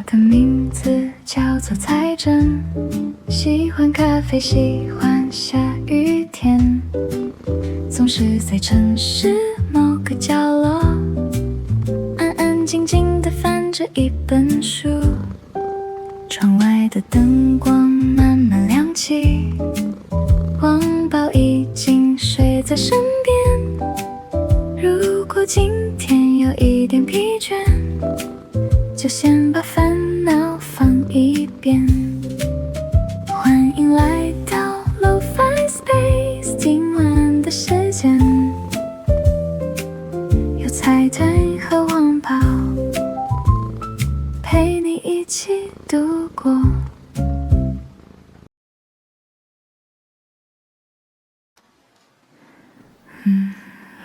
的名字叫做财政，喜欢咖啡，喜欢下雨天，总是在城市某个角落，安安静静地翻着一本书。窗外的灯光慢慢亮起，网宝已经睡在身边。如果今天有一点疲倦，就先把烦恼放一边。欢迎来到 Lo-Fi Space， 今晚的时间有菜团和网宝陪你一起度过。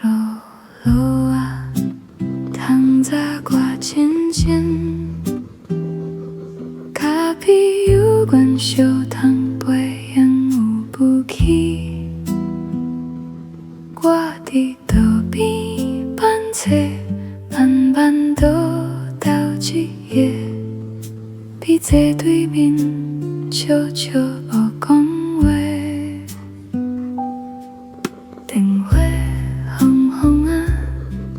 露露啊，躺在挂牵牵，咖啡有关小汤杯烟有不起。我伫道边办册，慢慢倒倒一页，笔册对面悄悄无讲话。电话轰轰啊，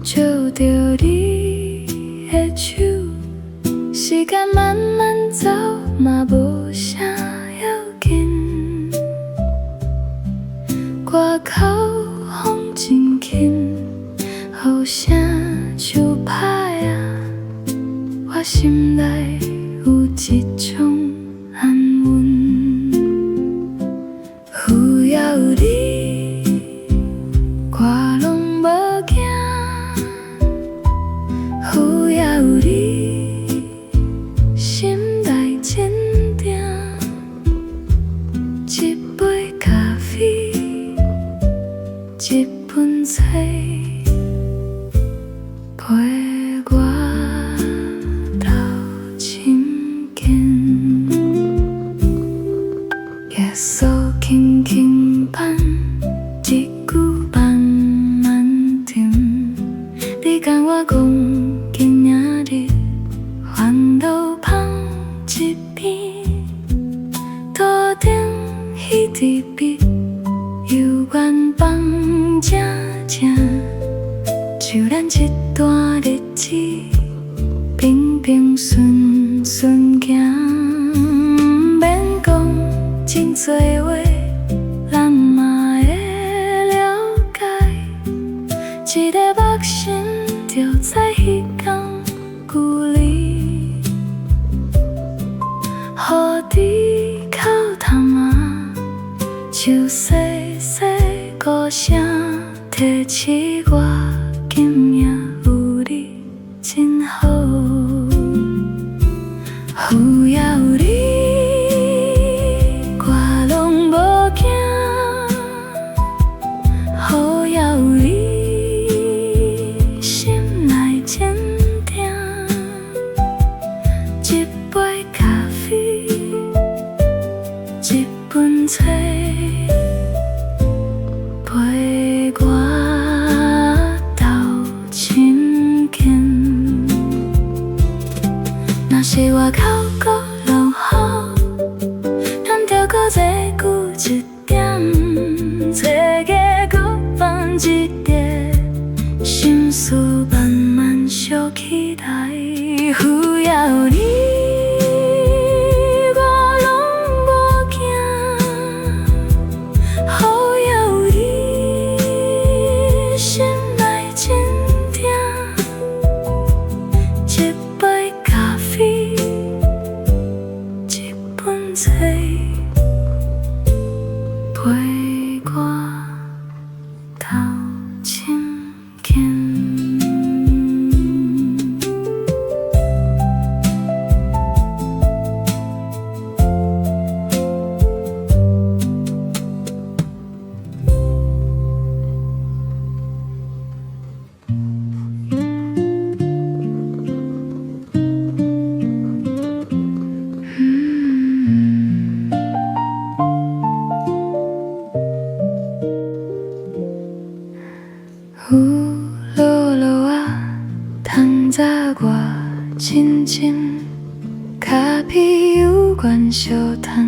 照着你的手，时间慢慢走，嘛无啥要紧。外口风真轻，雨声像歹啊，我心内有一种安稳。有要有你，我拢无惊。有要有你，心内坚定。一杯咖啡，一本册，陪我到深更。耶稣轻轻放，一句慢慢停。你跟我讲，今仔日烦恼放一边，桌顶迄支笔，犹原放正正，就咱一段日子，平平顺顺行，免讲真多话，咱嘛会了解。一个目神就在彼天故里，雨滴口淡啊，像细细歌声，提起我今夜有你真好。有要有你，我拢无惊。有要有你，心内坚定。一杯咖啡，一本册，陪我到深更。若是外口搁落雨，咱着搁坐久一点，坐个搁放一叠，心事慢慢烧起来。有要有你，我拢无惊。有要有你，心内坚定。一杯咖啡，一本册，陪我到深更。在我静静咖啡有关小摊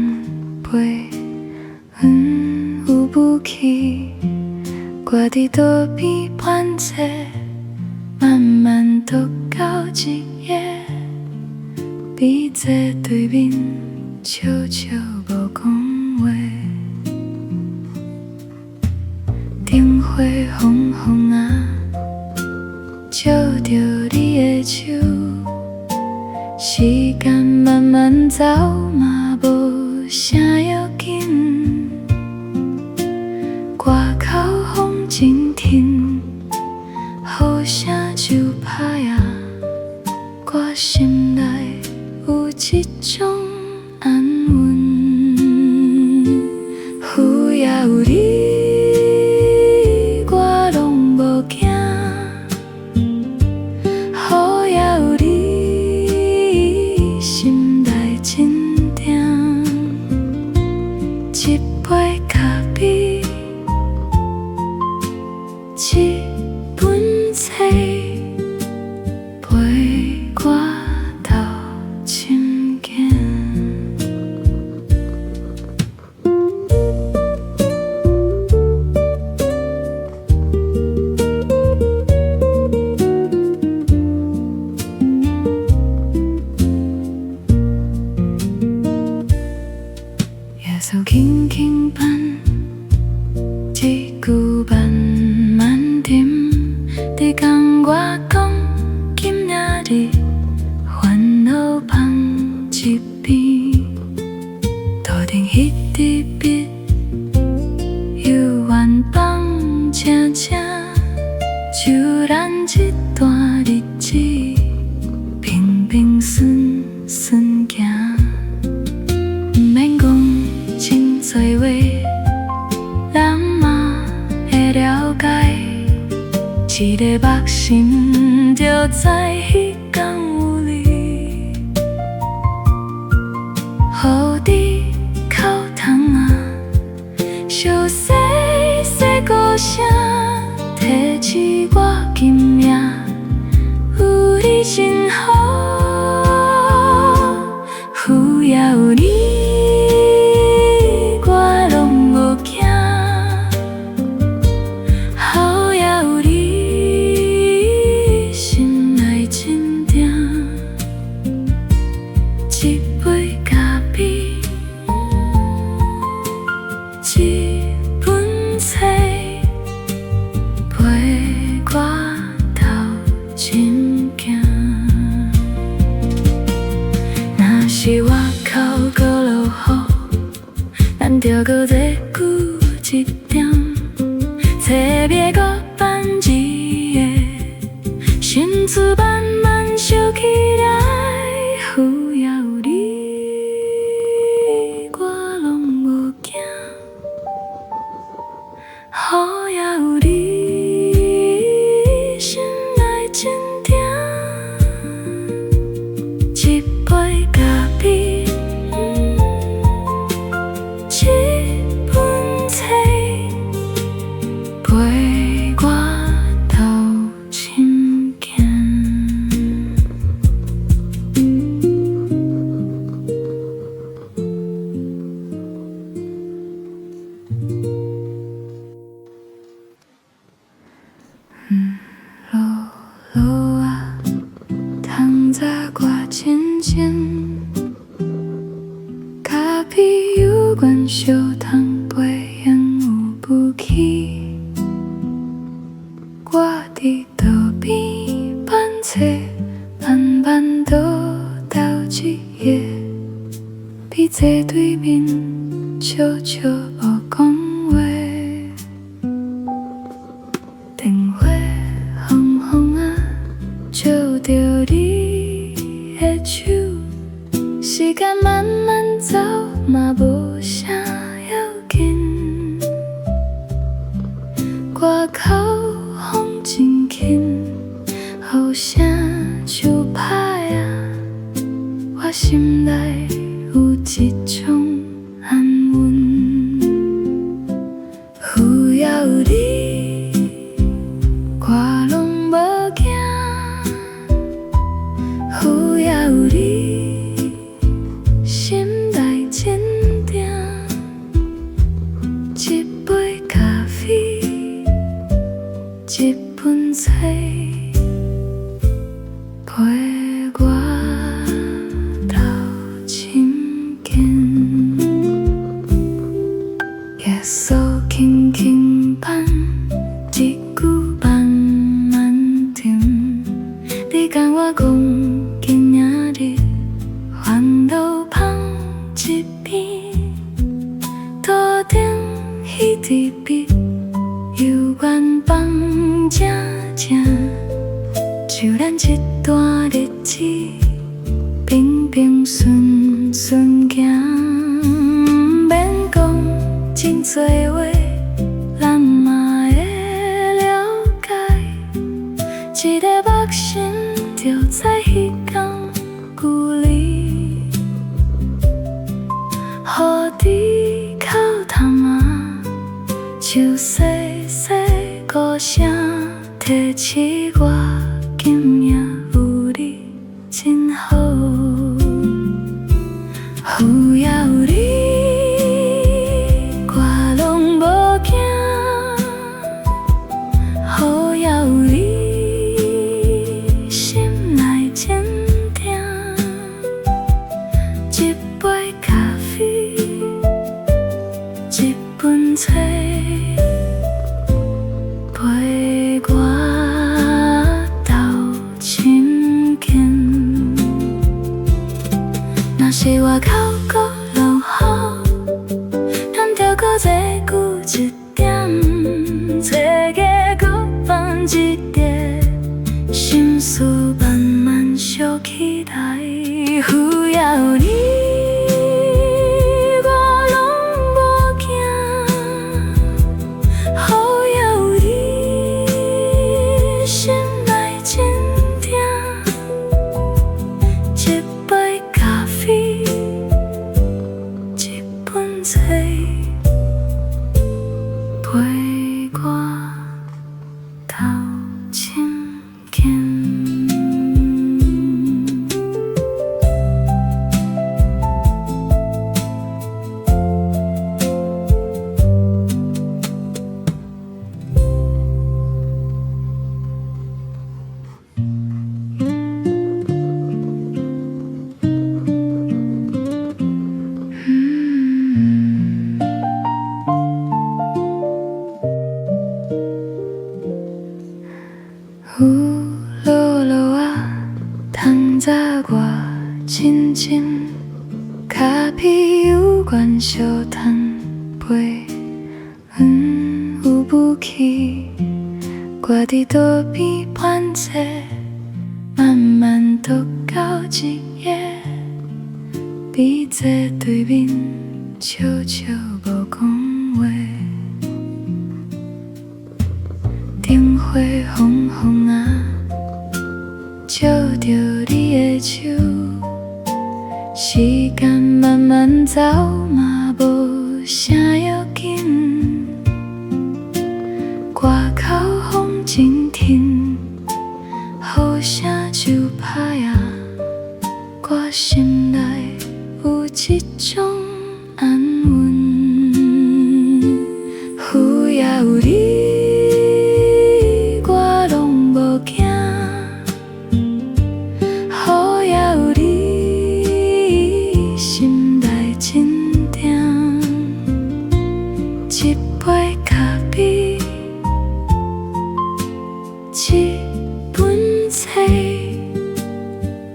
杯，有武器，我伫桌边盘坐，慢慢读到一页，比坐对面，悄悄无讲话。灯火红红啊，照着你的手，时间慢慢走嘛无啥要紧。外口风真挺，雨声就歹啊，我心内有一种安稳。有也有你。一杯咖啡，一本册，陪我斗深更。夜色轻轻伴，一句慢慢沉。你讲我讲，今仔日烦恼放一边，头顶迄支笔，犹原放静静，就咱这段日子，平平顺顺行。不免讲真多话，咱嘛会了解。一个目心就知彼天有你，予你口窗啊，小细细鼓声，提起我今命，有你真好，有也有你。一杯咖啡，一本册，陪我斗深更。若是外口搁落雨，咱着搁坐久一点，册页搁翻一页，心思慢慢烧起来。有也有你，我拢无惊；雨也有你，心内真定。一杯咖啡，一本册，陪我斗深更。落落啊，窗早挂浅浅，咖啡有关小窗杯烟有武器，我伫桌边板册，慢慢倒斗一页，比坐对面，悄悄无讲话。灯火红红啊，照着你的手，时间慢慢走嘛无啥要紧。外口风真轻，雨声就歹啊，我心内有一种安稳。有也有你，我拢无惊。有也有你，我讲今仔日烦恼放一边，桌顶迄支笔，犹原放正正，就咱这段日子，平平顺顺行，免讲真多话，咱嘛会了解，一个目神就在彼天距离，雨滴口淡啊，树细细歌声，提起我今夜有你真好，有也有你，我拢无惊，雨也有你，心内坚定，一杯咖啡，一本册，陪我斗深间。若是外口搁落雨，咱着搁坐久一点，坐个搁放一点，心思慢慢烧起来，有也有你，我拢无惊，雨也有你，心内坚定，一杯咖啡，一本册，陪我斗深间。有落落啊，透早我真真，咖啡有关烧炭杯，有雾气，我伫桌边盘坐，慢慢读到一页，笔坐对面，悄悄无讲话。灯火红红啊，照着你的手，时间慢慢走嘛无啥要紧，外口风真挺，雨声就歹啊，我心内有一种安稳，有也有你。一杯咖啡，一本册，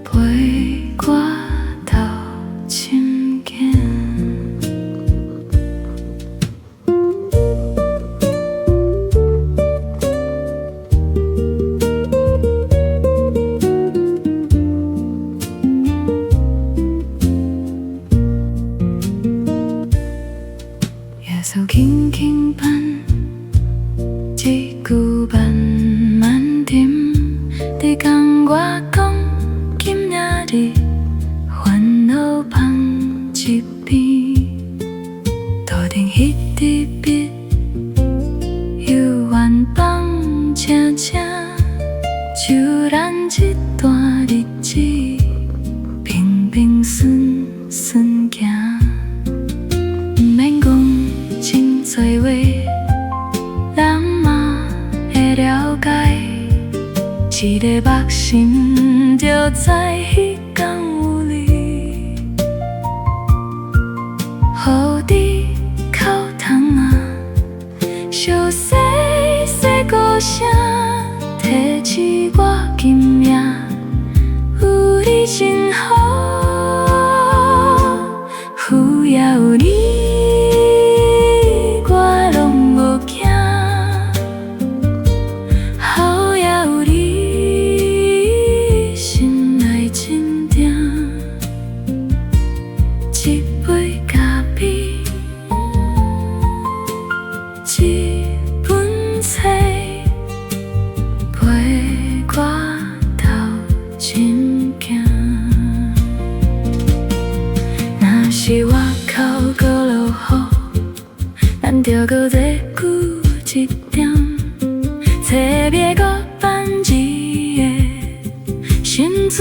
陪我斗深间。夜色轻轻伴，一句慢慢沉。你讲我讲，今仔日烦恼放一边，桌顶迄支笔，犹原放正正，就咱这段日子，平平顺顺行。多话，咱嘛会了解，一个目神就在彼天有你，雨滴口淡啊，树细细歌声，提起我今夜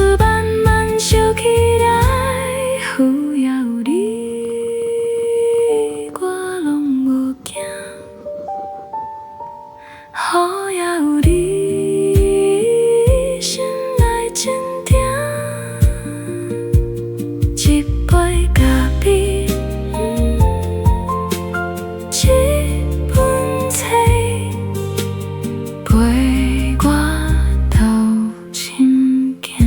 수반만 쇼기라이 후야 우리 과롱 못견 허야 우리 신나이 진디야 집보이 가비 집은 새 보이 qua đầu chim kèn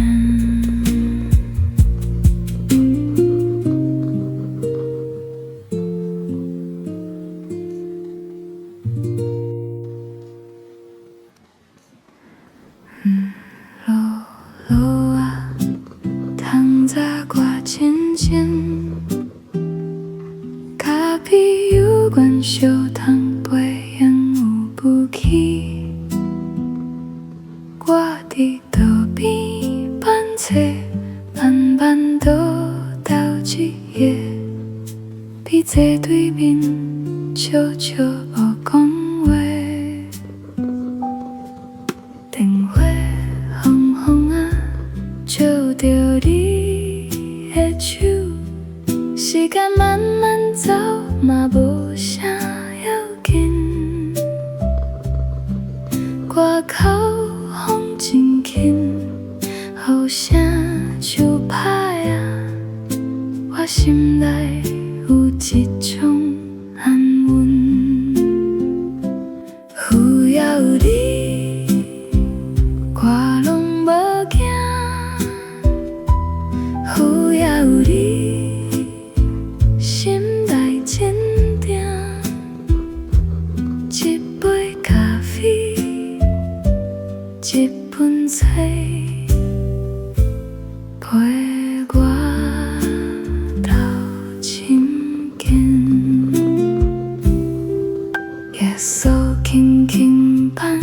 lô lô à thăng ra qua chiến chiến cà phê yu quan siêu thăng bồi yang ngủ bu khi qua đi đầu bi ban chế ban ban đô đào chi ye bi chế đối bên chiều chiều ở con quê tình quê hồng hồng à chiều điều đi hết chiều時間慢慢走嘛無啥要緊外口風真緊好聲就歹啊我心內有一種安穩有要有你我攏無驚有要有你心內堅定一杯咖啡一盆菜陪我到深更夜宿輕輕伴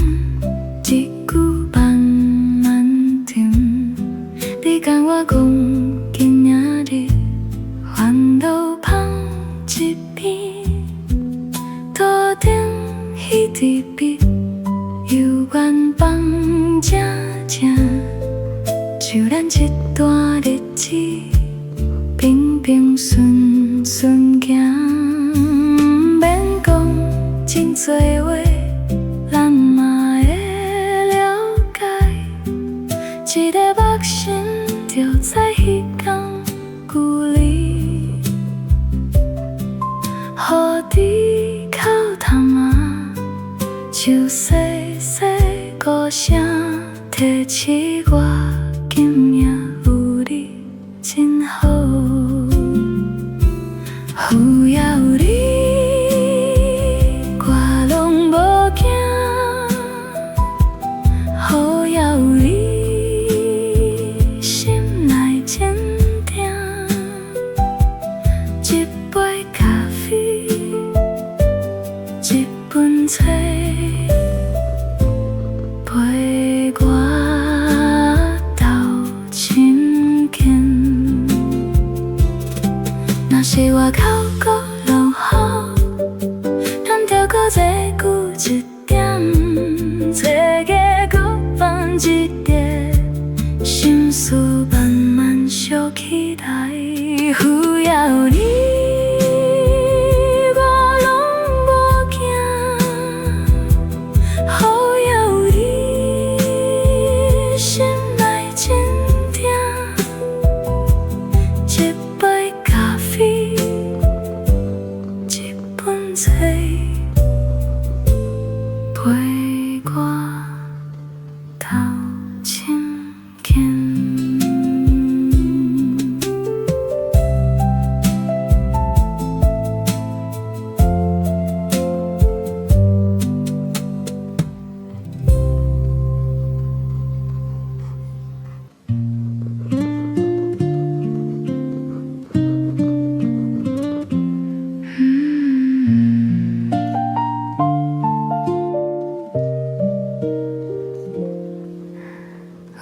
一句慢慢甜你跟我講今仔日煩惱放一邊桌頂彼支筆有緣放正正就咱一段日子平平順順行免講真多話咱嘛會了解一個目神就在彼天故里雨滴口淡啊就細細歌聲提起我今夜有你真好有呀有你我攏無驚有呀有你心內堅定一杯咖啡一盆菜陪我到深更若是外口閣落雨咱著閣坐久一點坐個閣放一點心思慢慢燒起來有呀有你我攏無驚有呀有你心內堅定一杯咖啡一盆菜陪我到深更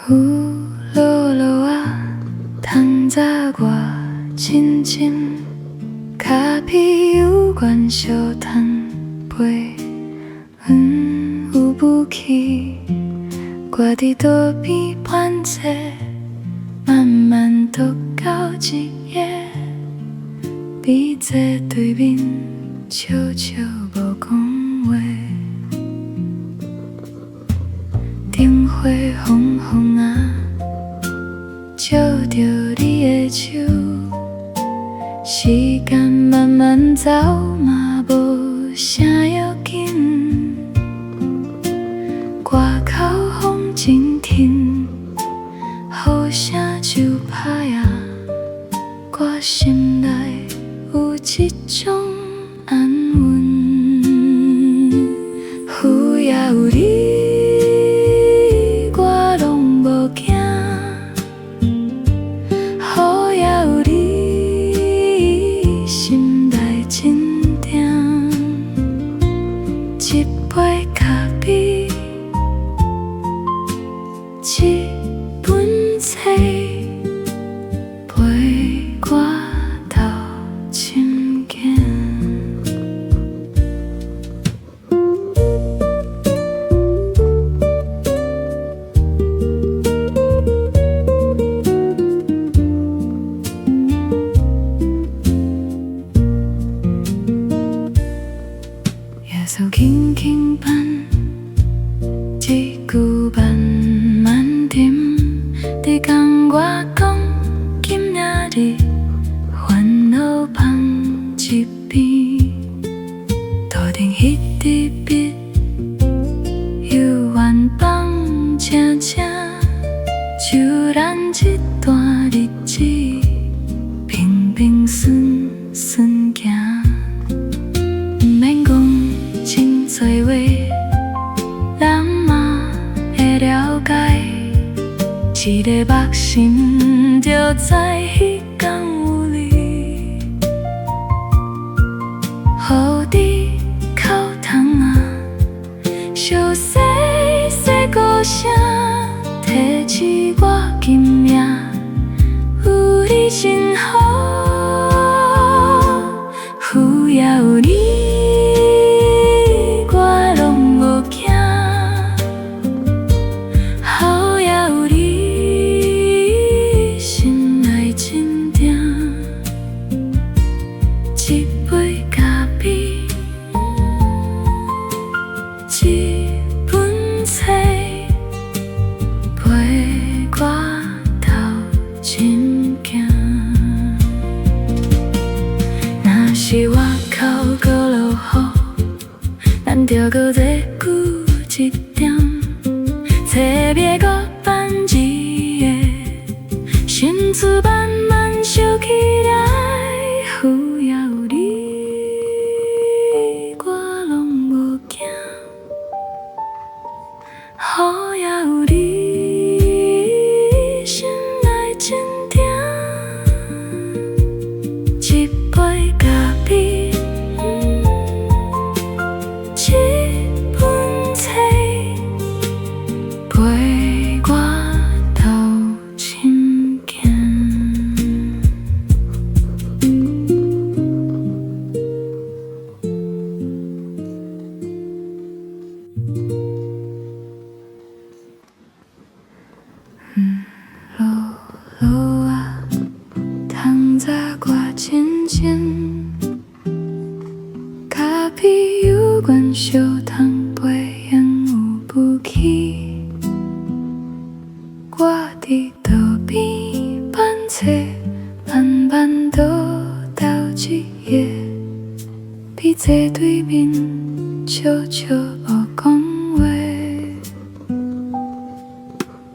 有落落啊，趁早我親親，咖啡有關小攤杯，有武器，我佇桌邊盤坐，慢慢都到一夜，比这对面悄悄无讲话。灯火昏昏啊，照着你的手，时间慢慢走嘛无啥要紧。外口风真挺，雨声就拍呀，我心内有一种安稳。有也有你，我拢无惊；雨也有你，心内真定。一杯咖啡，一本册，陪我到深更。夜色轻轻伴，一句慢慢沉。你讲我讲，今仔日烦恼放一边，头顶迄支笔，幽怨放静静，就咱这段日子，平平顺顺行。不免讲真多话，人嘛会了解。一个目心就知彼天有你，雨滴口窗啊，小细细歌声，提起我今命有你真好，有也有你，我拢无惊。雨也有你，心内真定。一杯咖啡，一本册，陪我到深更。若是外口搁落雨，咱着搁坐久一点。册页搁翻一页，心思慢慢想起来，有也有你，我拢无惊。雨也有你，心内真定。一杯咖啡，一本册，陪我到深更。落落啊，窗早我亲亲，咖啡有关小汤杯烟有不起。我伫道边办册，慢慢倒到一页，比坐对面悄悄无讲话。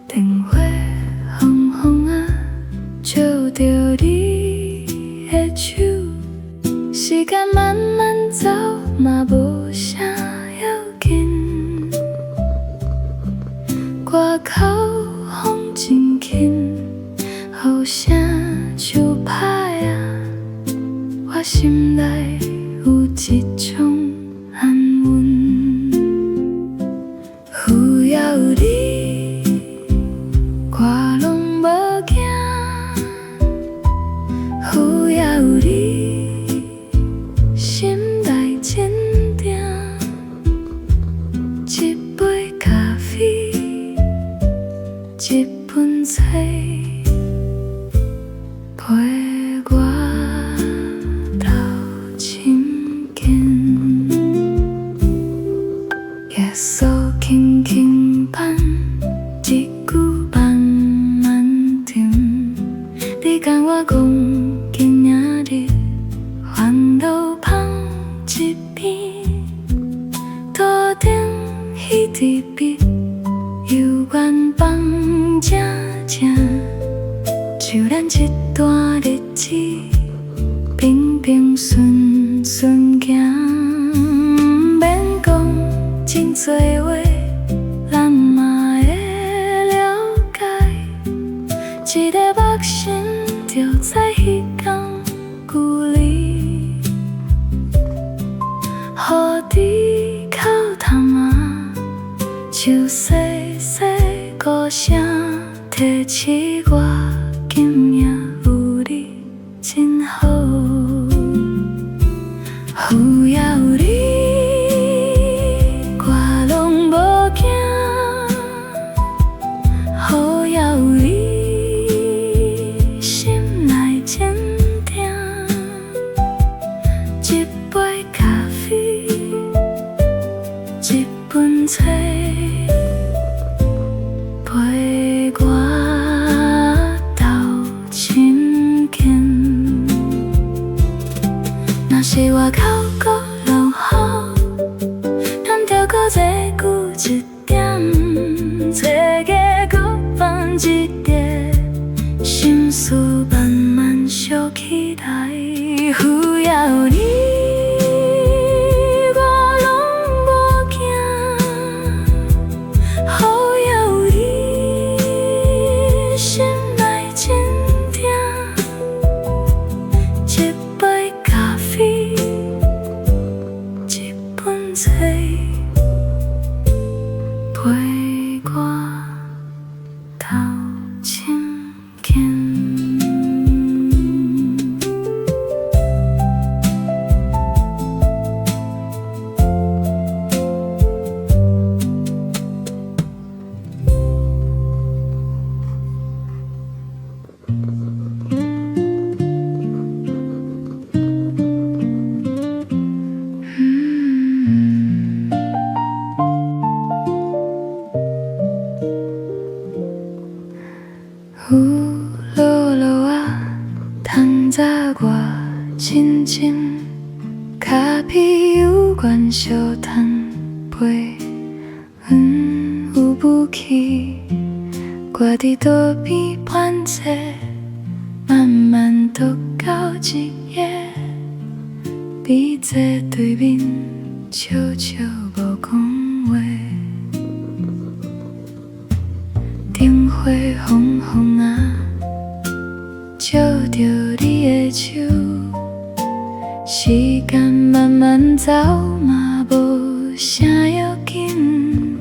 灯火昏昏啊，照着你的手，时间慢慢走嘛无啥要紧。外口风真轻，雨声就拍呀，我心内有一种安稳。有也有你，我拢无惊。有也有你，心内真定。一杯咖啡，一本册，甲我讲今仔日烦恼放一边，桌顶迄支笔，犹原放正正，就咱一段日子，平平顺顺行，免讲真多话，咱嘛会了解，一个目神就知彼天故里，雨滴口淡啊，树细细歌声，提起我今夜有你真好，有也有你，我拢无惊，好也有你，心内坚定，一杯咖啡，一本册，陪我斗深间。若是外口搁落雨，咱着搁坐久一点，找个搁放一叠，心事慢慢烧起来，有也有你。陪我斗深间。雨落落啊，透早我静静，脚皮有关小摊飞，云有雾气，我伫桌边盘坐，慢慢渡到一夜，比坐对面，悄悄无讲话。灯火红红啊，照着你的手，时间慢慢走嘛无啥要紧，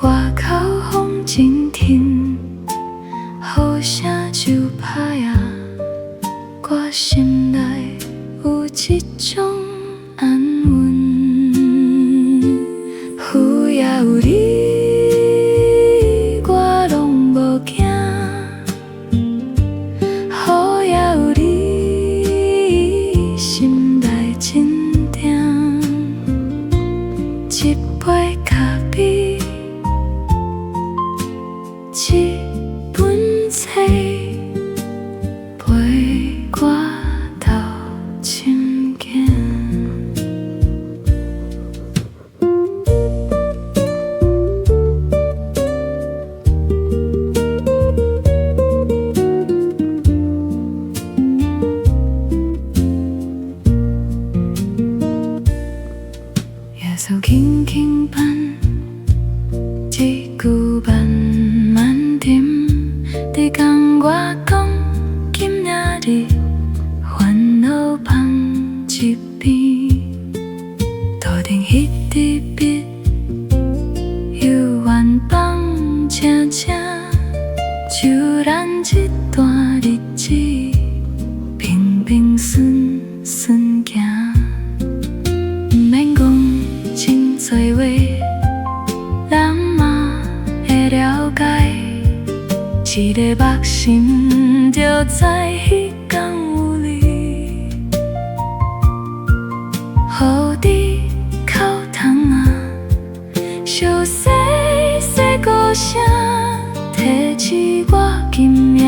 外口风真挺，雨声就歹啊，我心内有一种安稳，有也有你。一杯咖啡，一本册，陪我斗深间。夜色轻轻伴，一句慢慢沉。你讲我讲，今仔日烦恼放一边，桌顶迄支笔，犹原放正正，就咱一段日子，平平顺顺行。免讲真多话，咱嘛会了解，一个目神就知彼天有你，雨滴口淡啊，树细细歌声，提起我今夜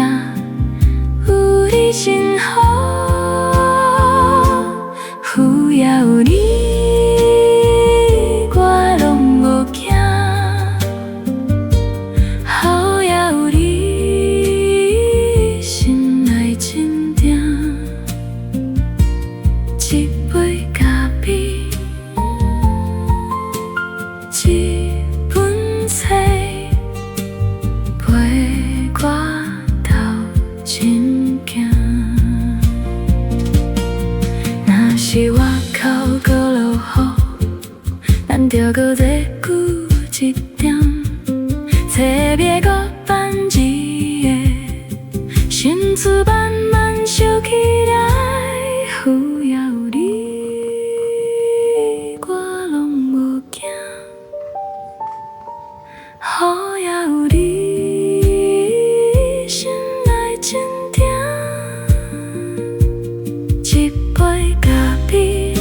别别个반지에 신수반만 쇼키라이 후야 우리 과롱 못견 허야 우리 신나이 진디야 집보이 가비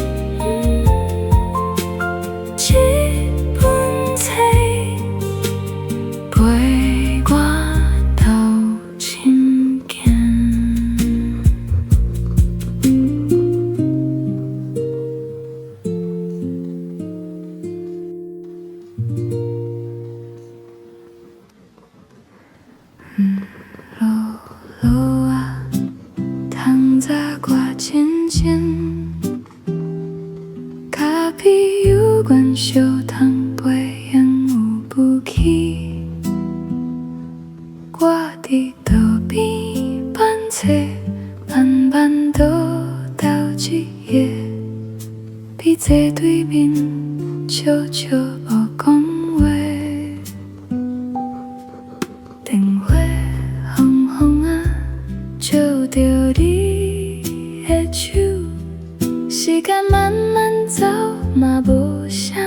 집은 새 bơi qua tàu chim kiên lô lô à thăng ra qua chiến chiến cả bi yêu quan siêu thăng bơi yang ngủ不khí qua đi tàu bi ban xe ban ban đô đào chi ye bi dễ đối bên chiều chiều ở con quê tình quê hồng hồng à chiều điều đi hết chiều 시간 만만走马不想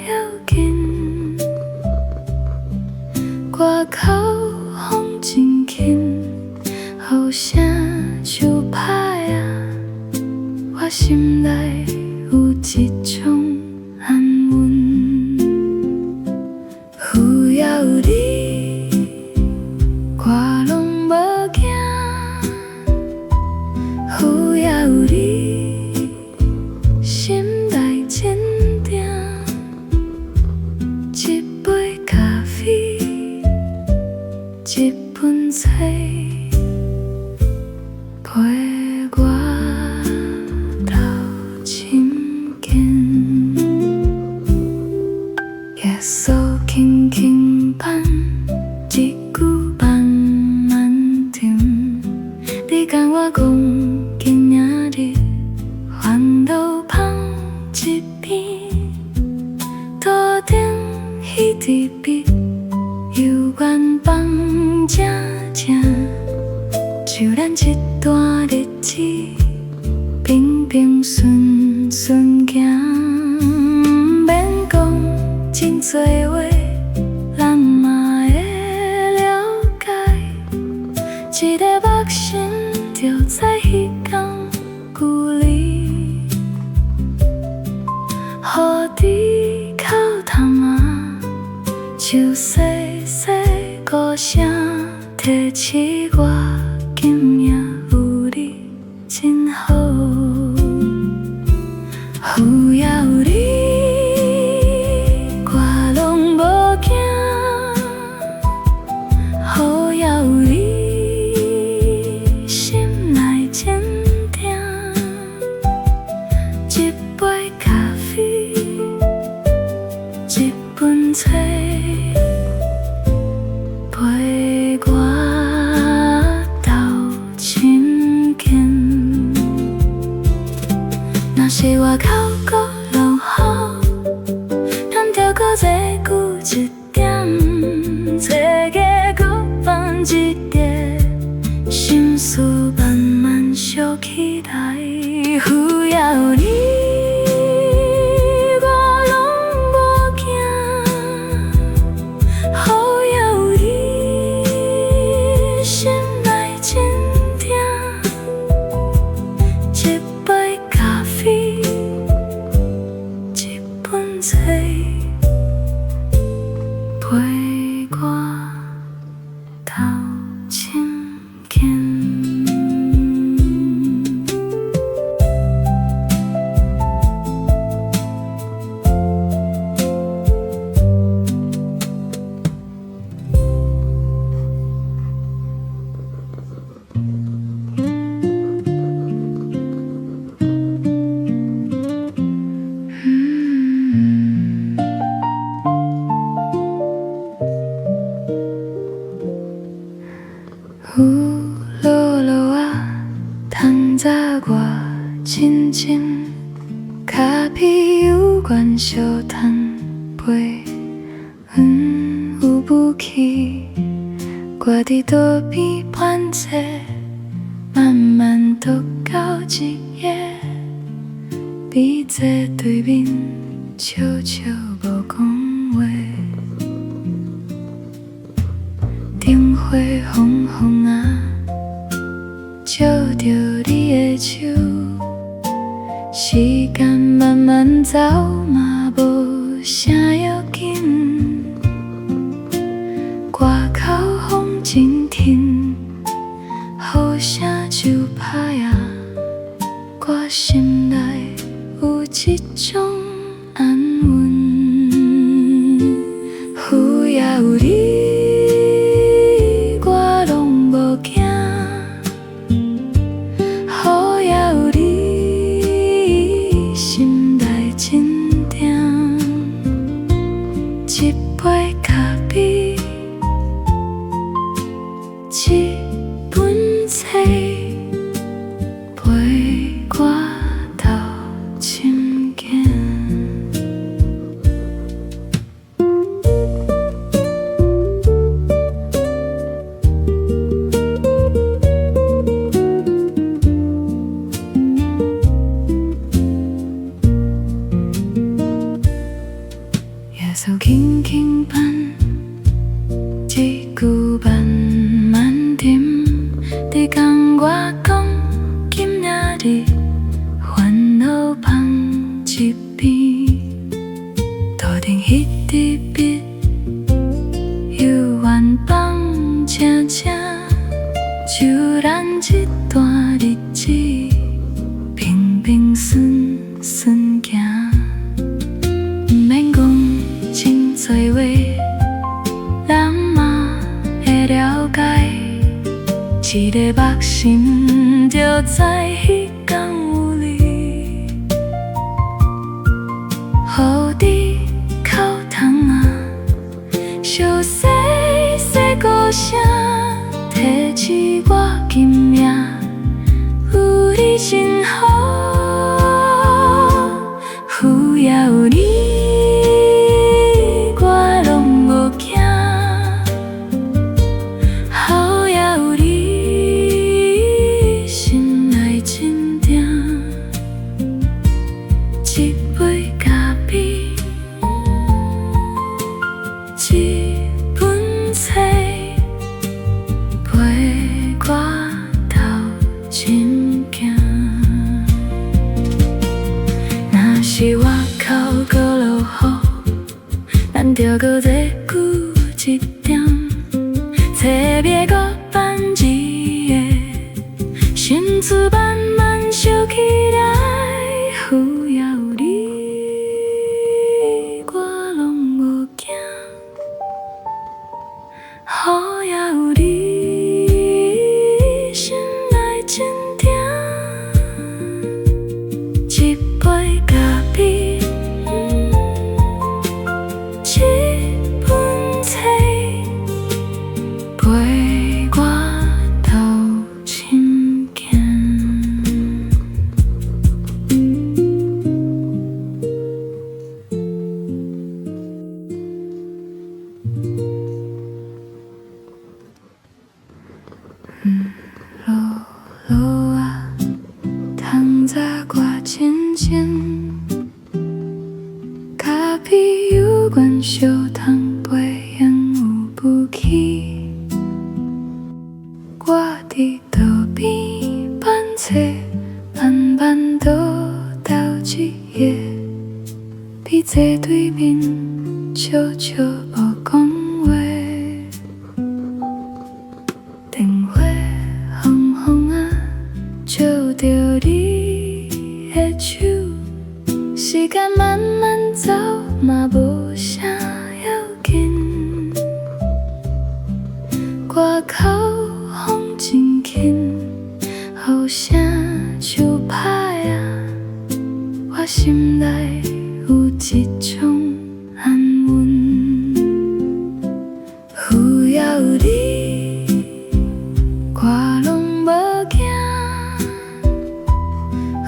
要紧挂口红真紧好声就怕呀我心内有一种安稳有要你我拢无惊有要你心内坚定一杯咖啡一盆菜陪我到深更夜色轻轻伴一句慢慢甜你跟我讲今仔日烦恼放一边桌顶迄支笔犹原放正正就咱一段日子平平顺顺行免讲真多话咱嘛会了解一个目神就在彼天故里予你口汤啊就细细歌声提起我今夜有你真好有呀有你我拢无惊好呀有你心内坚定一杯咖啡一盆菜陪我到深更若是外口搁落雨咱着搁坐久一点坐个搁放一点心思慢慢烧起来有呀有你我拢无惊好呀有你心内坚定一杯咖啡一盆菜陪我到深更有落落啊，窗早我亲亲，咖啡有关小摊杯，有不起。我伫倒边反侧，慢慢渡到一夜，比坐对面悄悄无讲话。灯火昏昏啊，照着你的手，时间慢慢走嘛无啥要紧。外口风真挺，雨声就拍呀，我心内有一种安稳。有也有你，我拢无惊；雨也有你，心内真定。一杯咖啡。一本册陪我到深更。夜宿轻轻伴，一句慢慢沉。你讲我讲，今仔日烦恼放一边，头顶迄支笔，犹原放静静，就咱这段日子，平平顺顺行，不免讲真多话，人嘛会了解。一个目心就知迄天有你，雨滴口窗啊，小细细鼓声，提起我今命，有你真好，有也有你，我拢无惊。一杯咖啡，一本册，陪我到深更。若是外口搁落雨，咱着搁坐久一点，册页搁翻一页，心思慢慢烧起来。有也有你，我拢无惊；雨也有你，心内真定。一杯咖啡，一本册，陪我到深更。落落啊，窗早我清清，咖啡犹原烧汤杯烟有不起。我伫道边翻册，慢慢倒到一页，比坐对面悄悄无讲话。灯火昏昏啊，照着你的手，时间慢慢走嘛无啥要紧。外口风真轻，雨声就拍呀，我心内有一种安稳。有也有你，我拢无惊。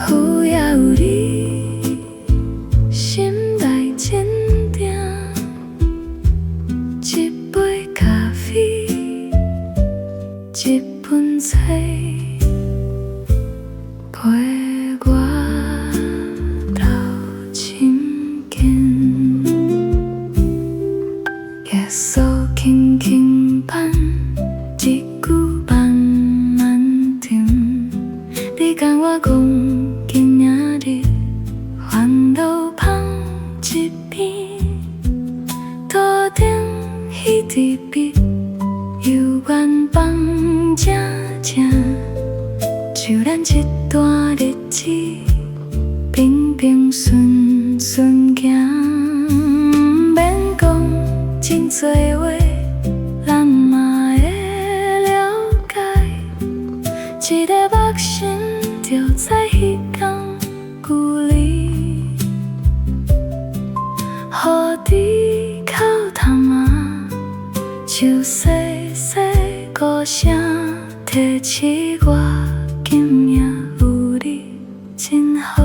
有也有你，心内真定。一杯咖啡， 짙은 새陪我到今天，夜色轻轻伴，一句慢慢甜。你甲我讲，今仔日烦恼放一边，桌顶迄支笔，犹原放正正，就咱一段日子，平平顺顺行，免讲真多话，咱嘛会了解。一个目神就在彼天故里，雨滴口淡啊，树细细歌声提起我。今夜有你真好，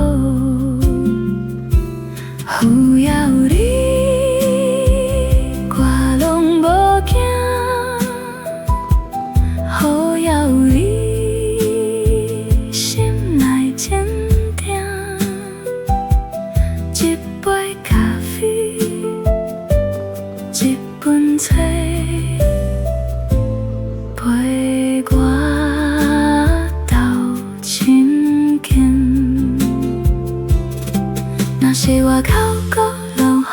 有也有你，我拢无惊。好也有你，心内坚定。一杯咖啡，一本册，陪我。若是外口搁落雨，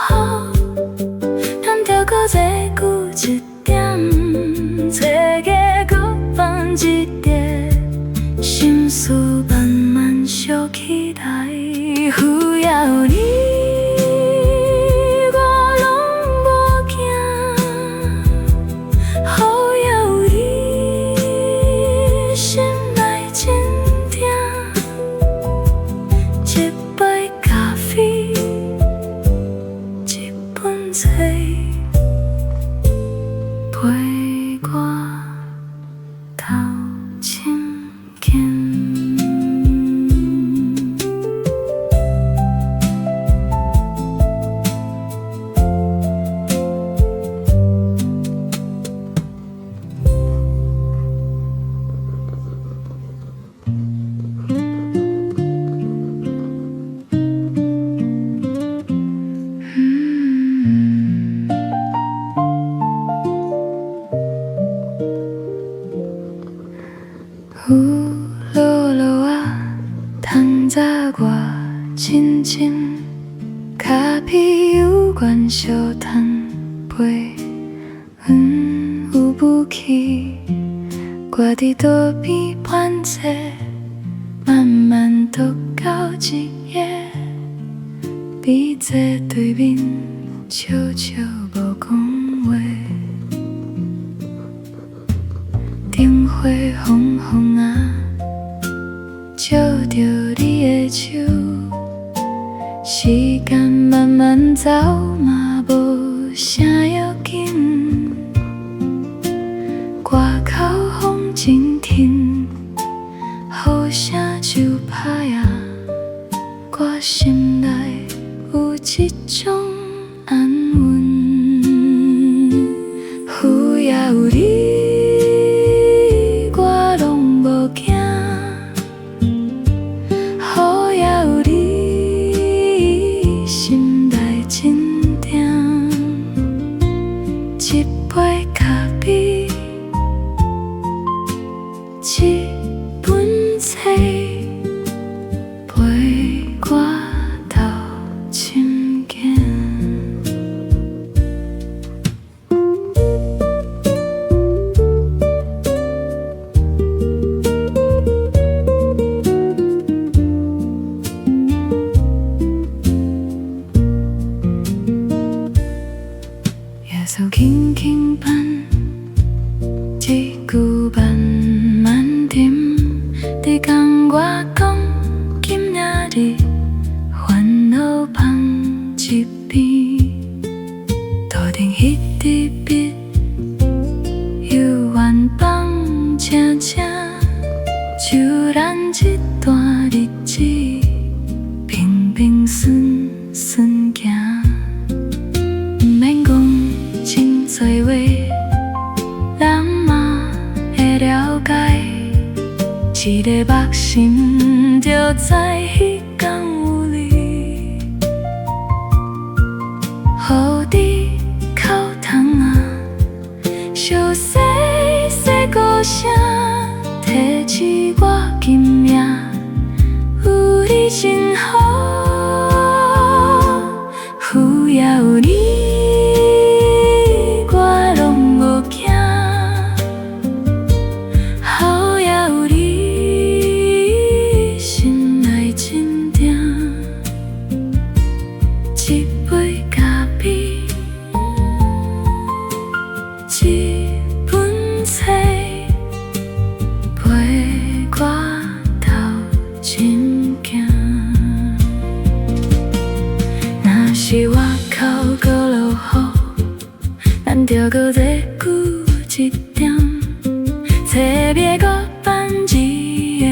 咱着搁坐久一点，坐个搁放一碟，心事慢慢烧起来。有也有你，我拢无惊。好也有你，心内坚定。一杯咖啡，一本册，陪我到今天。雨落落啊，窗早我静静，咖啡有关小摊陪，有雾气，我伫桌边盘坐，慢慢读到一页，笔坐对面，悄悄无讲话。灯火红红啊，照着你的手，时间慢慢走嘛无啥要紧。外口风真挺，雨声就拍呀，我心内有一种安稳。有也有你。好也有你，心内坚定。一杯咖啡，一本册，陪我到今天。手轻轻伴，一句慢慢甜。你讲我讲，今仔日烦恼放一边，桌顶迄支笔，犹原放正正，就咱一段日子，平平顺顺行。多话，人嘛会了一个目心就知彼天有你，予你哭窗啊，小细细歌声，提起我今命，有你真好，有也有你。一杯咖啡，一本册，陪我斗阵行。若是外口搁落雨，咱着搁坐久一点，册页搁翻一页，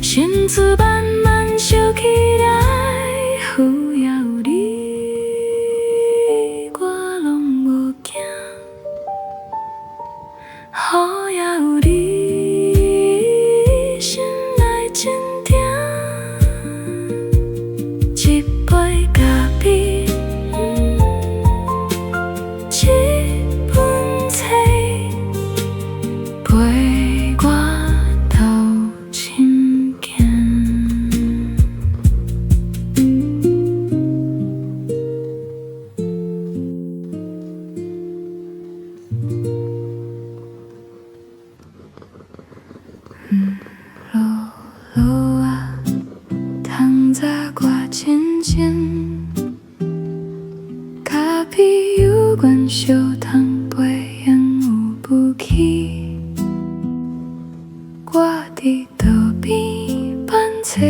心思慢慢想起来。有也有你，我拢无惊；好也有你，心内真定。一杯咖啡，一本册，陪我斗阵行。落落啊，窗早我清清，咖啡有关小窗背影有不起。我伫道边翻册，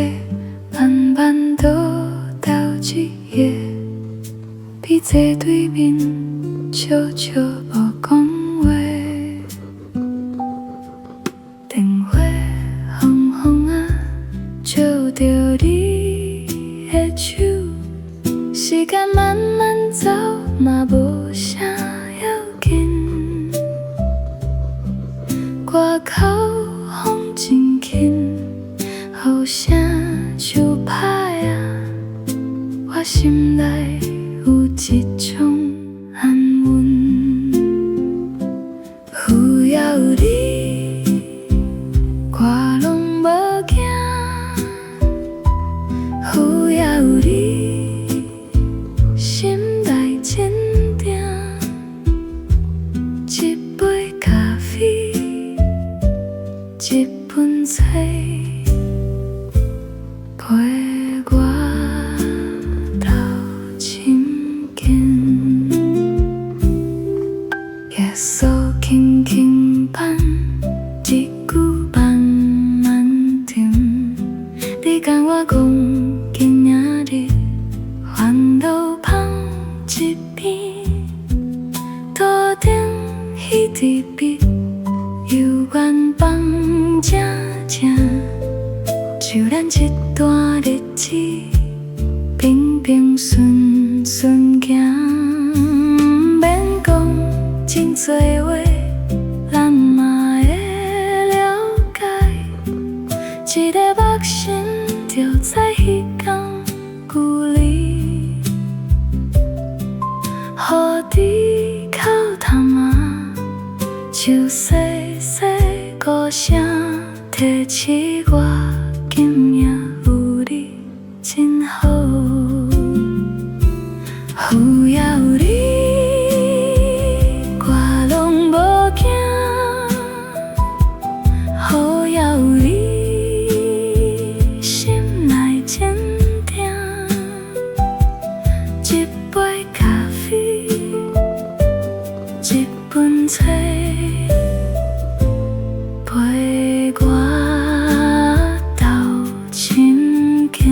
慢慢倒斗一页，比坐对面悄悄无讲话。电话轰轰啊，照着你的手，时间慢慢走，嘛无啥要紧。外口风真轻，雨声像拍啊，我心内有一种安稳。有也有你，我拢无惊，有也有你，心内真定。一杯咖啡，一本册，陪我斗阵行。夜宿轻轻伴，一句慢慢甜。你甲我讲，今仔日烦恼放一边，桌顶彼支笔，犹原放正正。就咱这段日子，平平顺顺行，免讲真多话，咱嘛会了解。一个目心就知彼天有你，予你哭窗啊，像细细歌声，提起我今命有你真好，有也有你，我拢无惊，好也有你，心内真定。一杯咖啡，一本册，陪我斗阵行。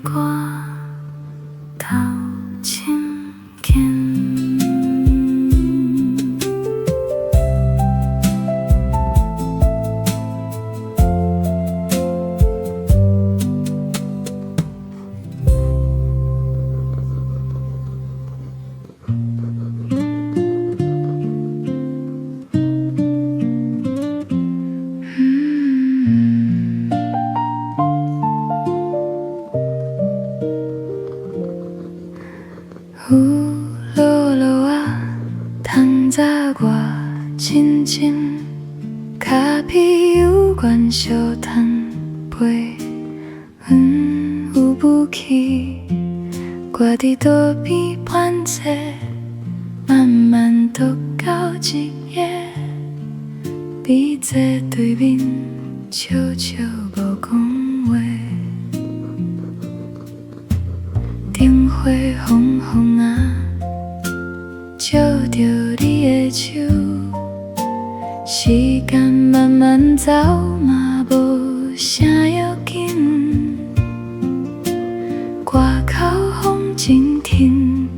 过头深间。落落啊，透早我亲近，咖啡有关小摊陪，有雾气，我伫桌边盘坐，慢慢读到一页，比坐对面，悄悄无讲话。灯火红红啊，照着你的手，时间慢慢走嘛无啥要紧。外口风真挺，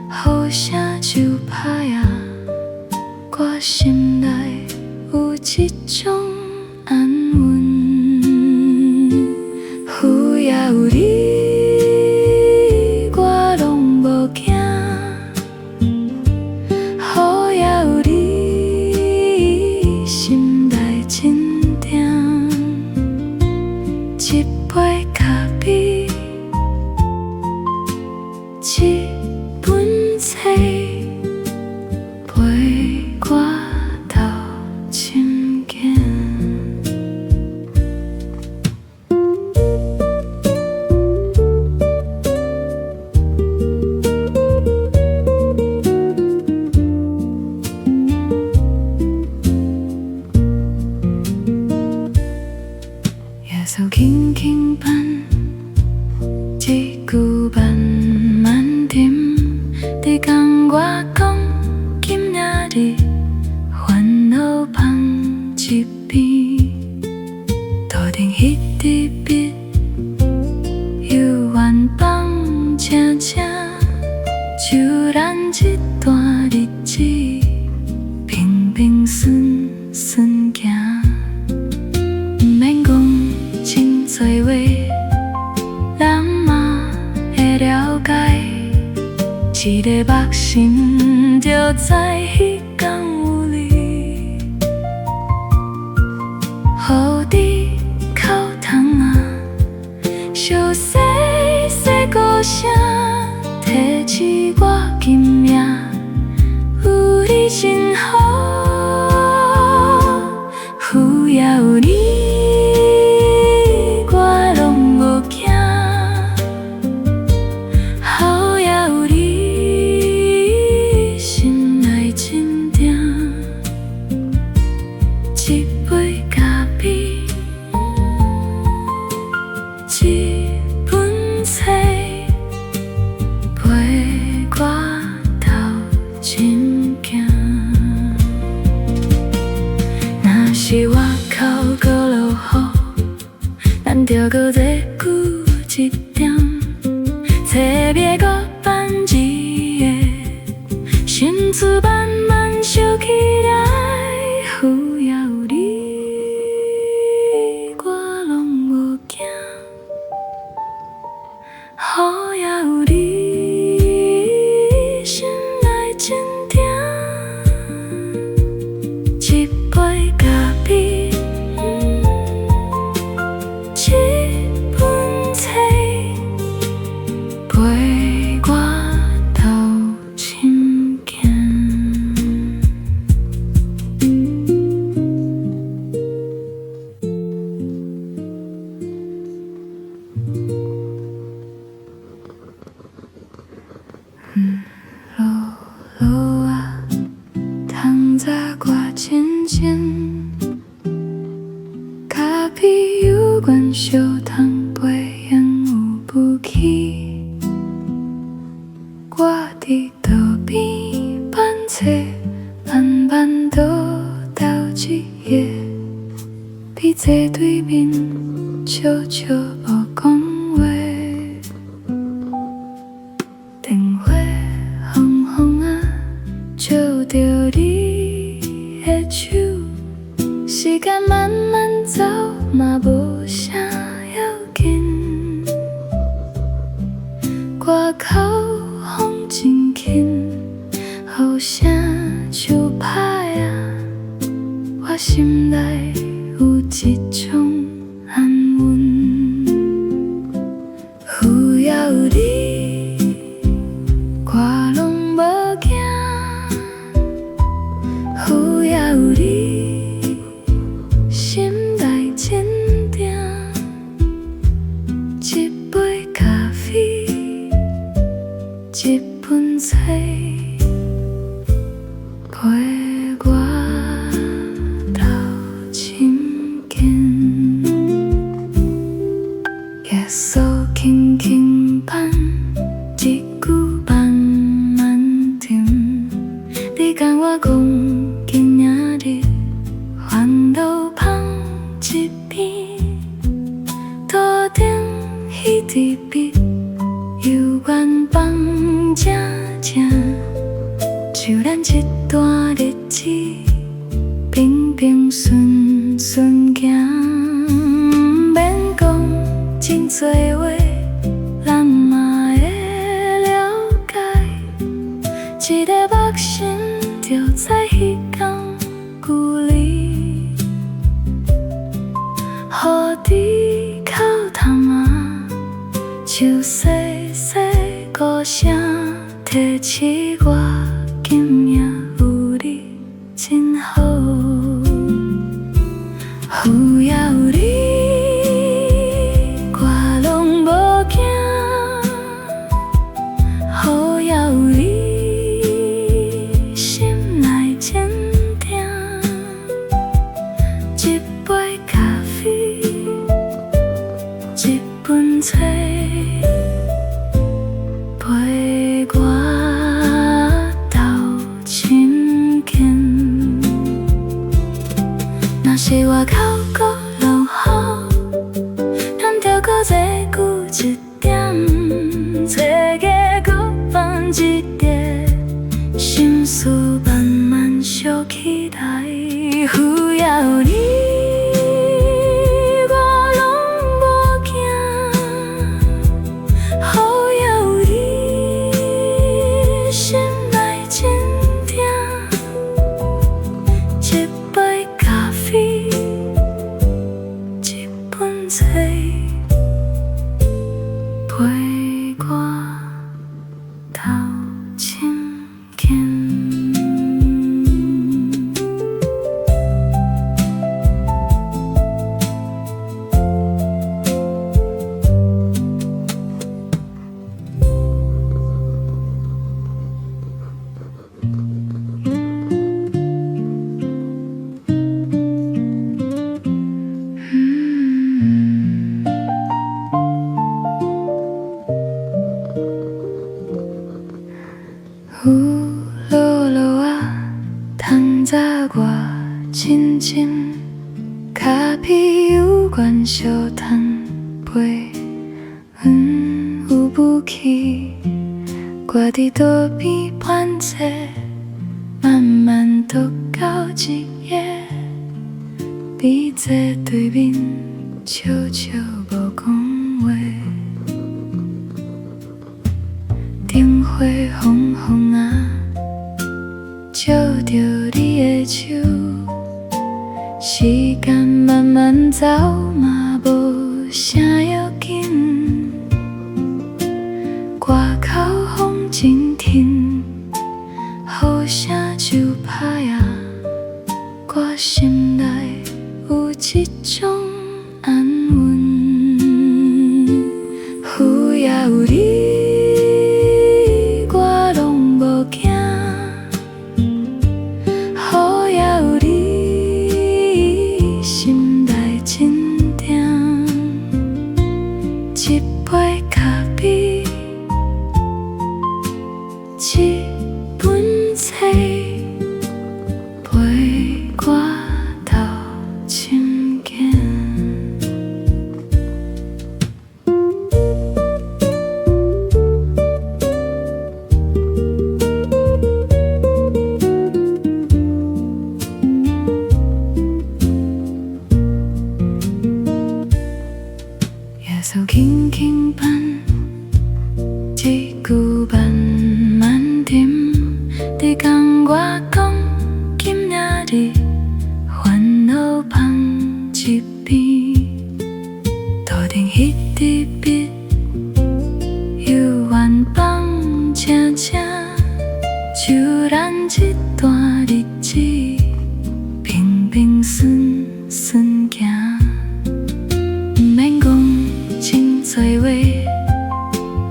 雨声就歹啊，我心内有一种安稳，有也有你。一杯咖啡，一本册，陪我到深间。夜色轻轻伴，一句慢慢沉。你讲我讲，今仔日烦恼放一边，头顶迄支笔，幽怨放静静，就咱这段日子，平平顺顺行。真多话，人嘛会了解。一个目心就知迄天有你，予你口窗啊，小细细歌声，提起我今命，有你真好，有也有你。一杯咖啡，一本册，陪我到深间。若是外口搁落雨，咱着搁坐久一点，册页搁翻一页，心思慢慢收起来。有也有你，我拢无惊；雨也有你，心内真定。一杯咖啡，一本册，陪我到深间。落落啊，透早我亲近，咖啡有关小汤杯烟有雾气，我伫桌边板册，慢慢倒到一页，比坐对面悄悄无讲话。口风真轻，雨声就拍啊，我心内有一种安稳。有也有你，我拢无惊。有也有你，心内坚定。一杯咖啡，一本册，陪我到深更。夜宿轻轻放，一句慢慢沉。你甲我讲，今仔日烦恼放一边，桌顶彼支笔，犹原放正正，就咱这段日子，平平顺顺行。免讲真多话，咱嘛会了解。一个目神就在彼天故里，雨滴口淡啊，树细细歌声提起我，今夜有你真好。有也有你，我拢无惊。雨也有你，心内坚定。一杯咖啡，一本册，陪我到深更。若是外口搁落雨，咱着搁坐久一点，坐个搁放一碟，心事慢慢烧起来。有也有你，我拢无惊。雨也有你，心内坚定。一杯咖啡，一本册，陪我到深更。有落落啊，窗早我静静，咖啡有关小摊杯，有雾气，我伫桌边盘坐，慢慢读到一页，你坐对面，悄悄无讲话。灯火红红啊，照着你的手，时间慢慢走嘛无啥要紧。外口风真挺，雨声就拍啊，我心内有一种安稳。有也有你，一杯咖啡，一本册，陪我到深更。夜宿轻轻放，正正就咱一段日子，平平顺顺行，不免讲真多话，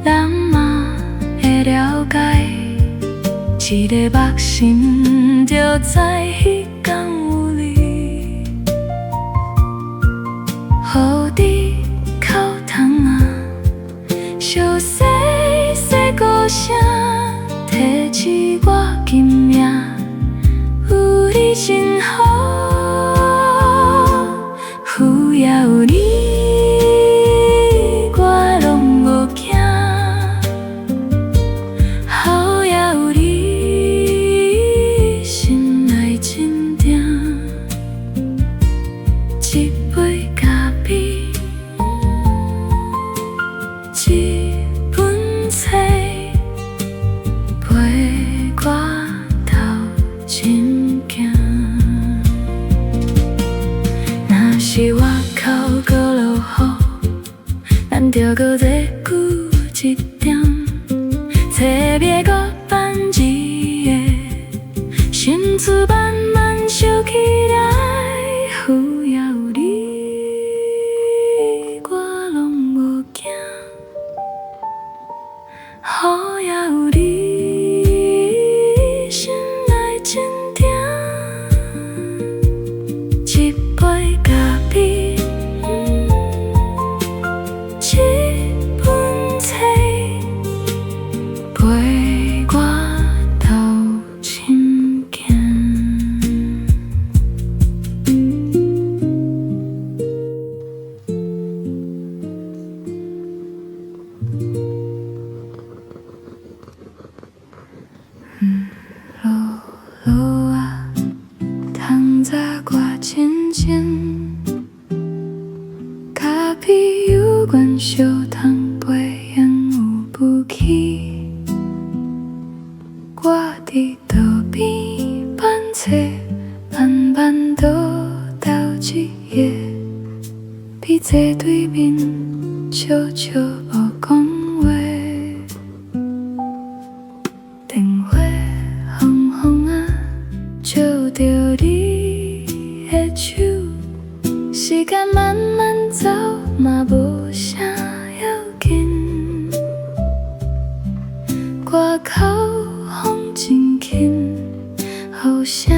咱嘛会了解。一个目心就知彼天有你，雨滴哭窗啊，小细细歌声，提起我今命，有你真好，有也有你，我拢无惊，好也有你，心内真定，一杯咖啡，一本册，陪我斗深行。若是外口搁落雨，咱着搁坐久一点，册别搁翻一页，心思慢慢烧起来，有也有你，我拢无惊，雨也有你，心内真定，一杯咖啡，一本册，陪我斗深行。落落啊，窗早我清清，咖啡有关小窗背影有雾气，我伫道边翻册，慢慢倒斗一页，比坐对面悄悄无讲话。电话轰轰啊，照着你的手，时间慢慢走，嘛无啥要紧。外口风真轻，雨声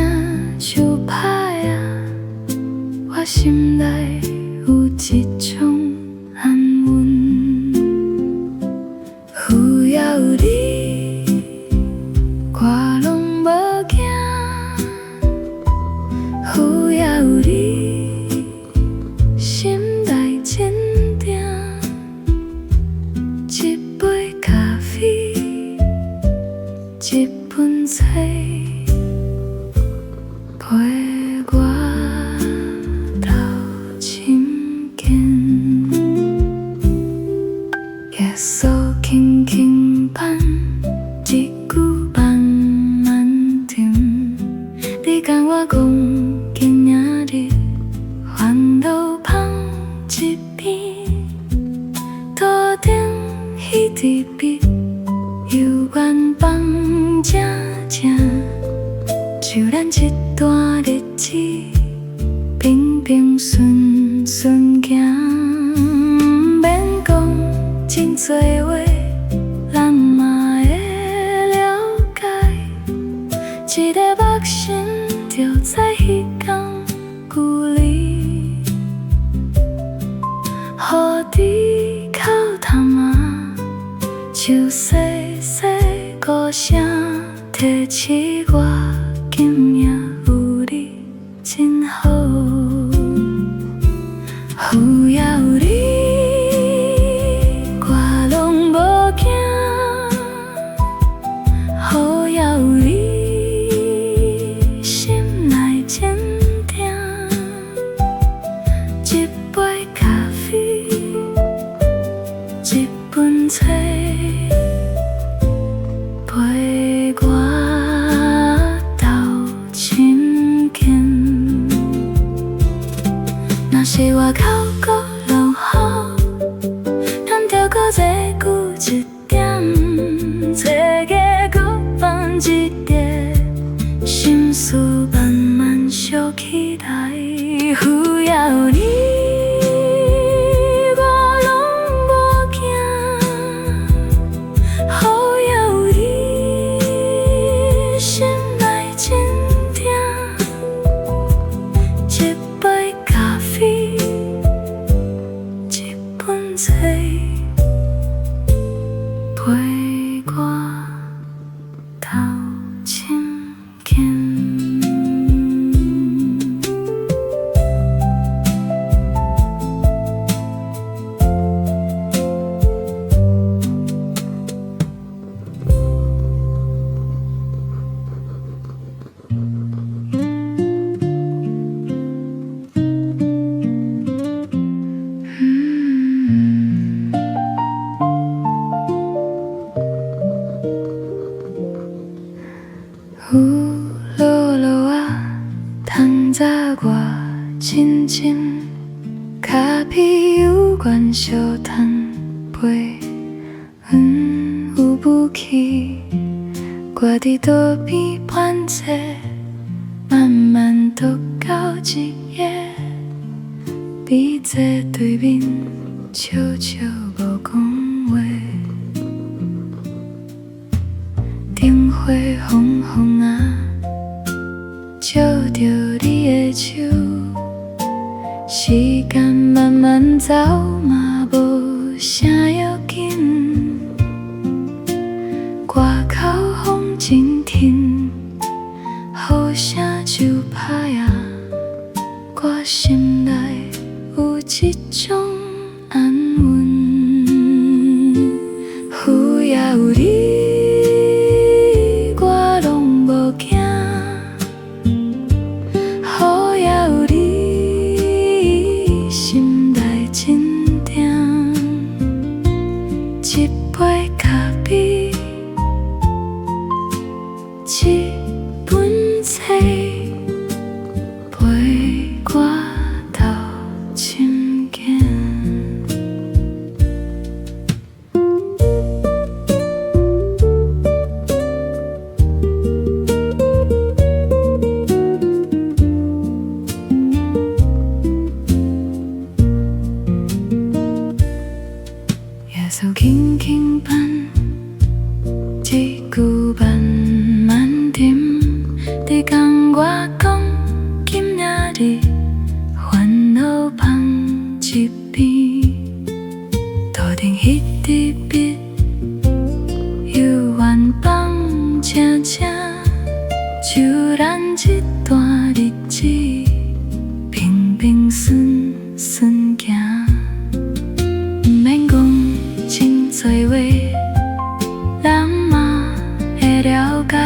像拍啊，我心内有一种安稳。有也有你，我拢无惊，有也有你，心内真定，一杯咖啡，一本册，陪我斗深行。夜宿轻轻伴，一句慢慢甜。你甲我讲，今仔日烦恼放一边，桌顶彼支笔，犹原放正正，就咱一段日子，平平顺顺行，不免讲真多话，咱嘛会了解。一个目心就知彼天有你，雨滴哭窗啊，像细细歌声，提起我今命有你真好，有也有你，我拢无惊，雨也有你，心内真定，一杯咖啡，一本册，陪我斗深行。若是外口搁落雨，咱着搁坐久一点，坐小摊陪有武器，我伫桌边盘坐，慢慢读到一页，比坐对面悄悄无讲话。灯火红红啊，照着你的手，时间慢慢走嘛无啥要紧。外口风真挺，雨声就拍呀，我心内有一种安稳。有也有你，我拢无惊；雨也有你，心内真定。一杯咖啡，一本册，陪我斗深更。夜宿轻轻伴，一句慢慢沉。你讲我讲，今仔日烦恼放一边，头顶迄支笔，犹原放静静，就咱这段日子，平平顺顺行。不免讲真多话，人嘛会了解。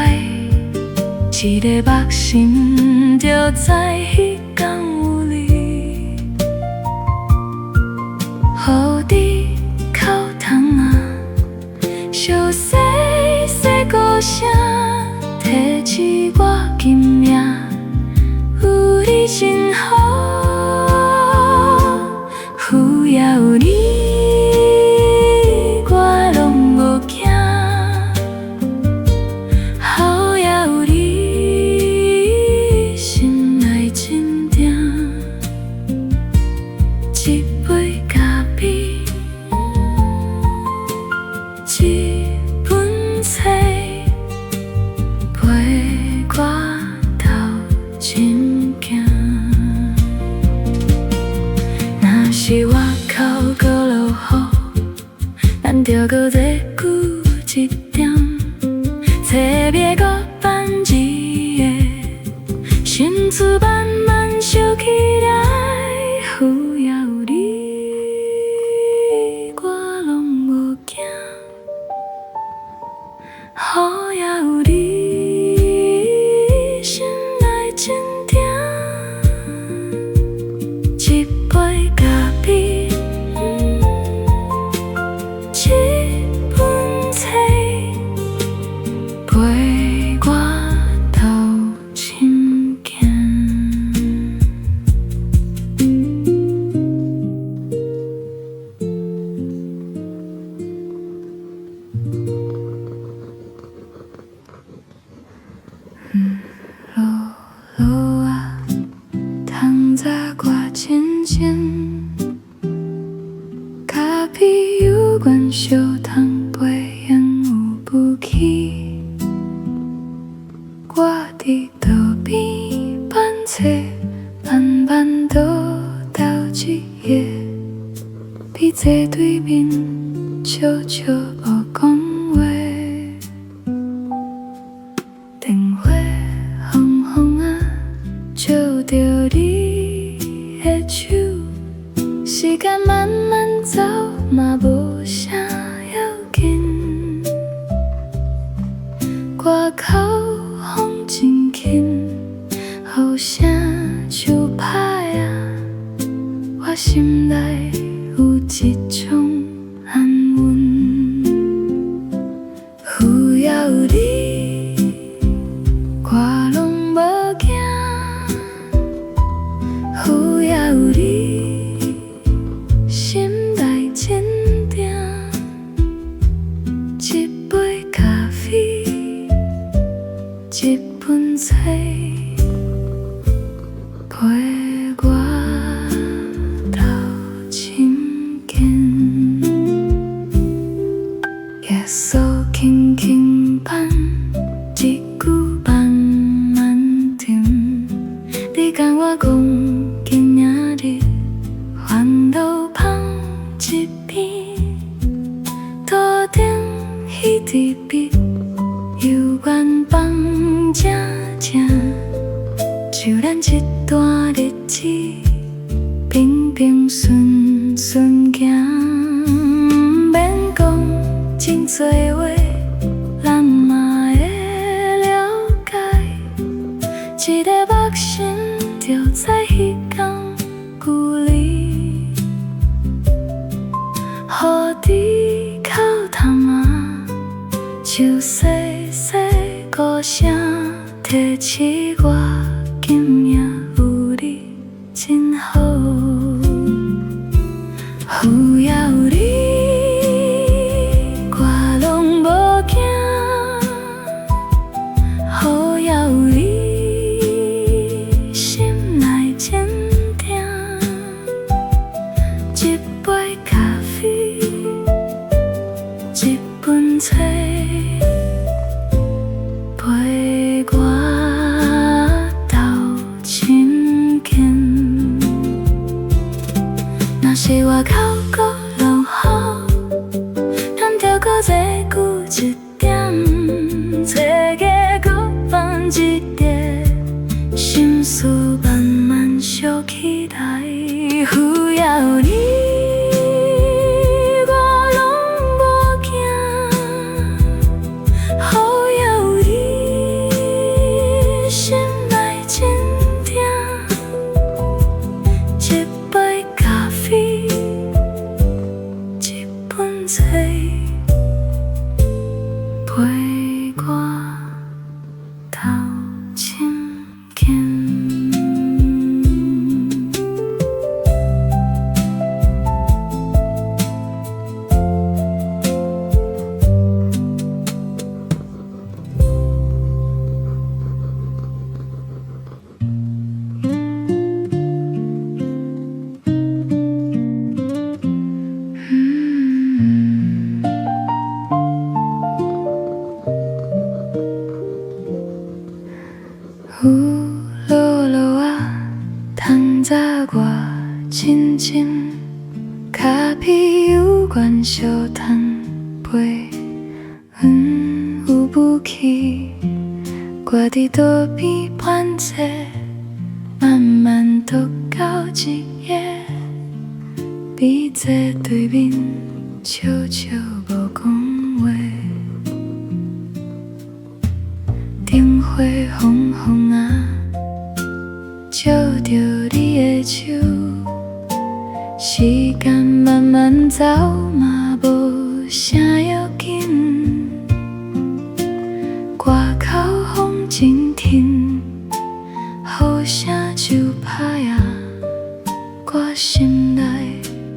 一个目心就知彼天有你，雨滴口窗啊，小细细歌声，提起我今命有你真好。有也有你，我拢无惊；雨也有你，心内真定。一杯咖啡，一本册，陪我斗深更。若是外口搁落雨，咱着搁坐久一点，册页搁翻一个，心思慢慢烧起来。有也有你，我拢无惊；雨也有你，心内真定。一杯咖啡，一本册，陪我斗深更。落落啊，窗早挂浅浅，咖啡犹原小窗陪烟有雾气。我伫桌边翻册，慢慢倒斗一页，比坐对面悄悄无讲话。灯火红红啊，照着你的手，时间慢慢走嘛无啥要紧。外口风真轻，雨声就拍呀，我心内有一种安稳。夜色轻轻伴，一句慢慢甜。你跟我讲，今仔日烦恼放一边，桌顶彼支笔，犹原放正正，就咱这段日子，平平顺顺行。免讲真多话，咱嘛会了解。一个目神就在彼天故里，雨滴口淡啊，树细细歌声，提起我今夜有你真好。有也有你，我拢无惊。好也有你，心内坚定。一杯咖啡，一本册，陪我斗深更。若是外口搁落雨，咱着搁坐久一点，找个搁放一点，心思慢慢烧起来。有也有你，我拢无惊。好也有你，心内坚定。一杯咖啡，一本册，陪我斗深更。有落落啊，窗早我静静，咖啡有关小摊杯，有雾气，我伫桌边盘坐，慢慢读到一页，笔坐对面，悄悄无讲话。灯火红红啊，照着你的手，时间慢慢走嘛无啥要紧。外口风真挺，雨声就歹啊，我心内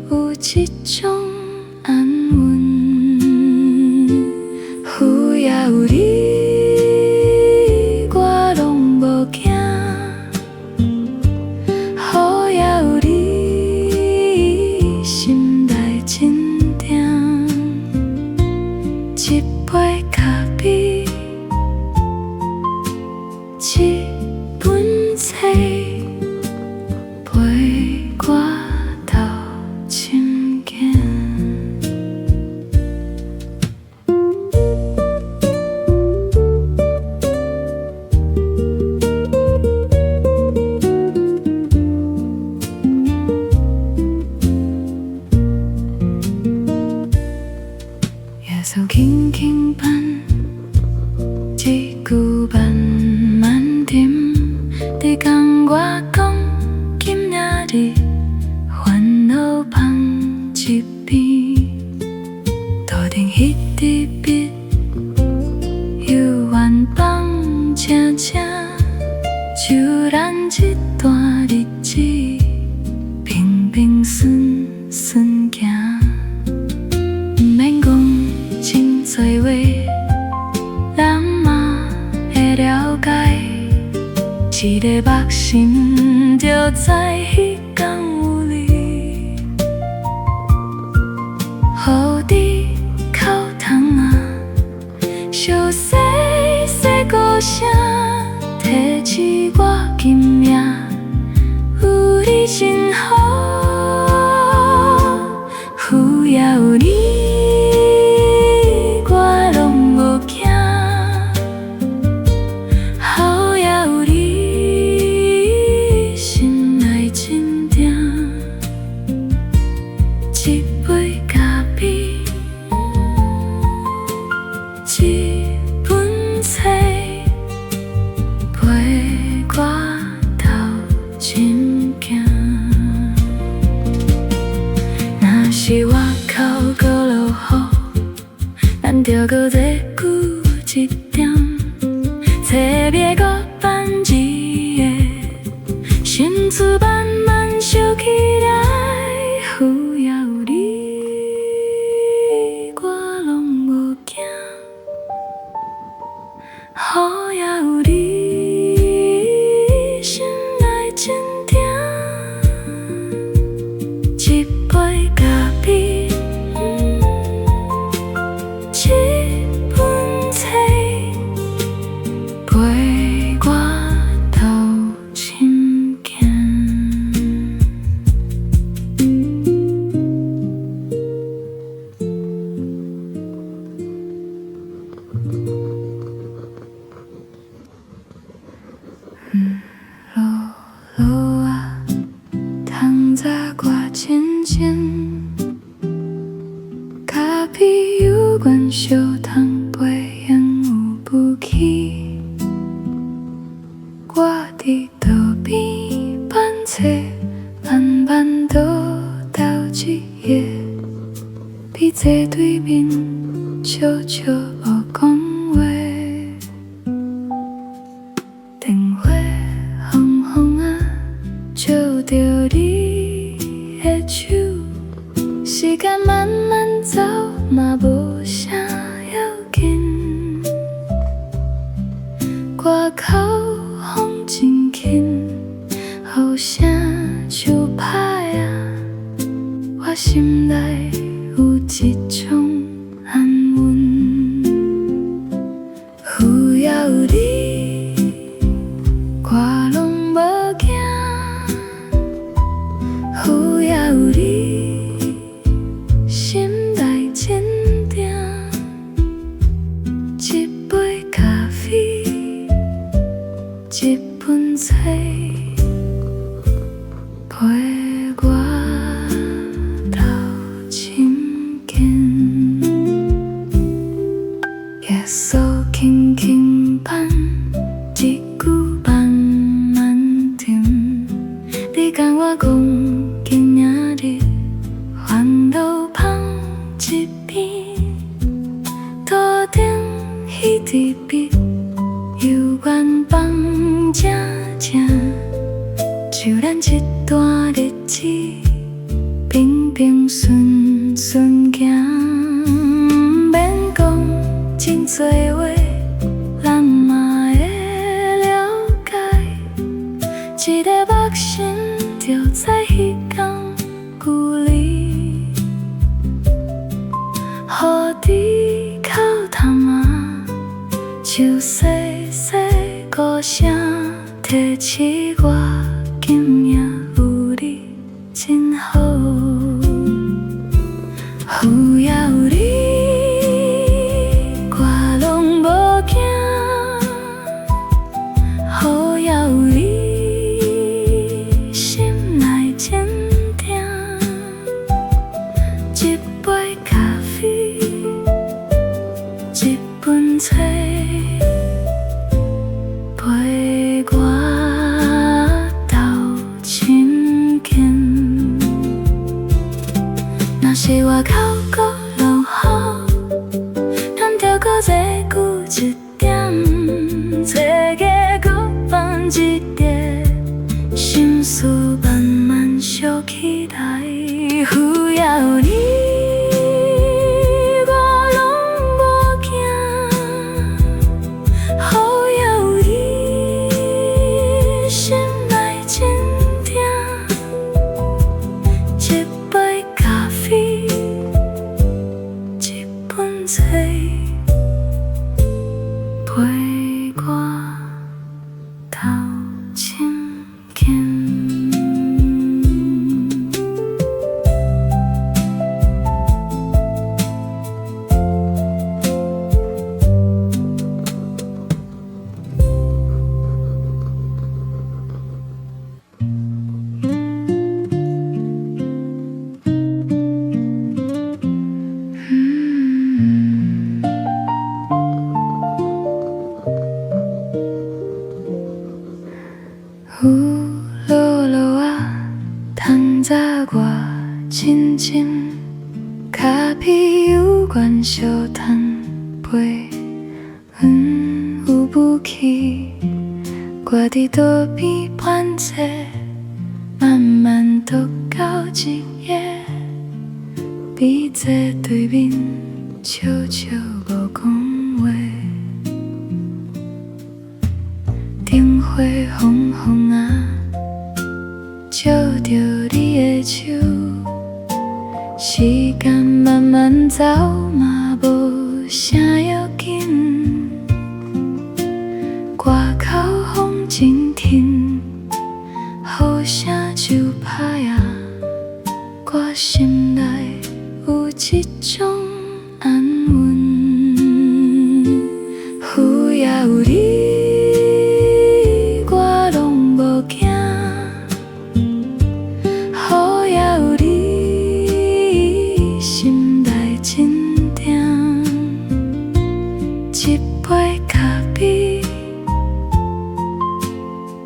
有一种安稳。有也有你，一杯咖啡，一本册，陪我斗深更。夜色轻轻伴，一句慢慢甜。你跟我讲，今仔日烦恼放一边，桌顶彼支笔，犹原放正正，就咱这段日子，平平顺顺行。免讲真多话，咱嘛会了解。一个目神就在彼天有你，雨滴口淡啊。心好，有也有你，我拢无惊。好也有你，心内真定。一杯咖啡，一本册，陪我斗深行。若是外口搁落雨，咱着搁坐久一点，册页搁翻一页，心思慢慢烧起来。有也有你，我拢无惊。好也有你，心内真定。一杯咖啡，一本册，陪我斗深行。落落啊，窗早挂清清，咖啡有关烧汤杯烟有不起。我伫道边翻册，慢慢倒斗一页，比坐对面悄悄无讲话。电话轰轰啊，照着你的手，时间慢慢走，嘛无啥要紧。外口风真轻，雨声像歹啊，我心内有一种安稳。有也有你，我拢无惊。有也有你，心内真定。一杯咖啡，一本册，陪我斗深行。夜宿轻轻伴，一句慢慢甜。你甲我讲，今仔日烦恼放一边，桌顶彼支笔，犹原放正正。就咱一段日子，平平顺顺行。免讲真多话，咱嘛会了解。一个目神就在彼天距离，雨滴口淡啊，树细细歌声提起我，今夜有你真好。有也有你，我拢无惊。好也有你，心内真定。一杯咖啡，一本册，陪我斗深行。若是外口搁落雨，咱着搁坐久一点，册页搁翻一页，心思慢慢烧起来。有也有你，我拢无惊。好也有你，心内真定。一杯咖啡，一本册，陪 tan quê有武器，我伫倒边反侧，慢慢渡到一夜，比这对面悄悄无讲话。灯火红红啊，照着你的手，时间慢慢走嘛无啥要紧。外口风真挺，雨声就歹啊，我心内有一种安稳。有也有你，我拢无惊；雨也有你，心内真定。一杯咖啡，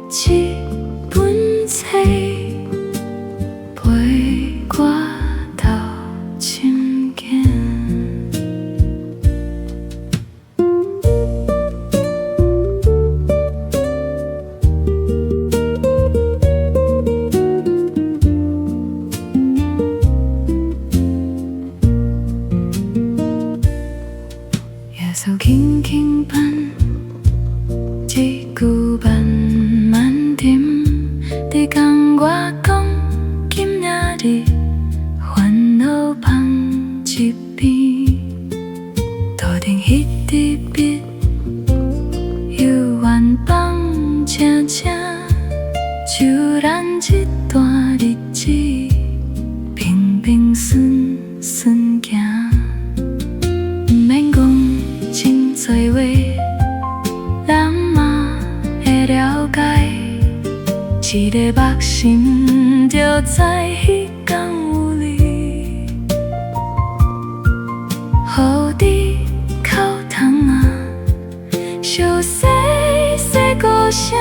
一本册，陪我到深更。夜宿轻轻伴，一句慢慢沉。你讲我讲，今仔日烦恼放一边，头顶迄支笔，犹原放静静，就咱这段日子，平平顺顺行。毋免讲真多话，人嘛会了解。一个目心就知迄天有你，雨滴口窗啊，小细细鼓声，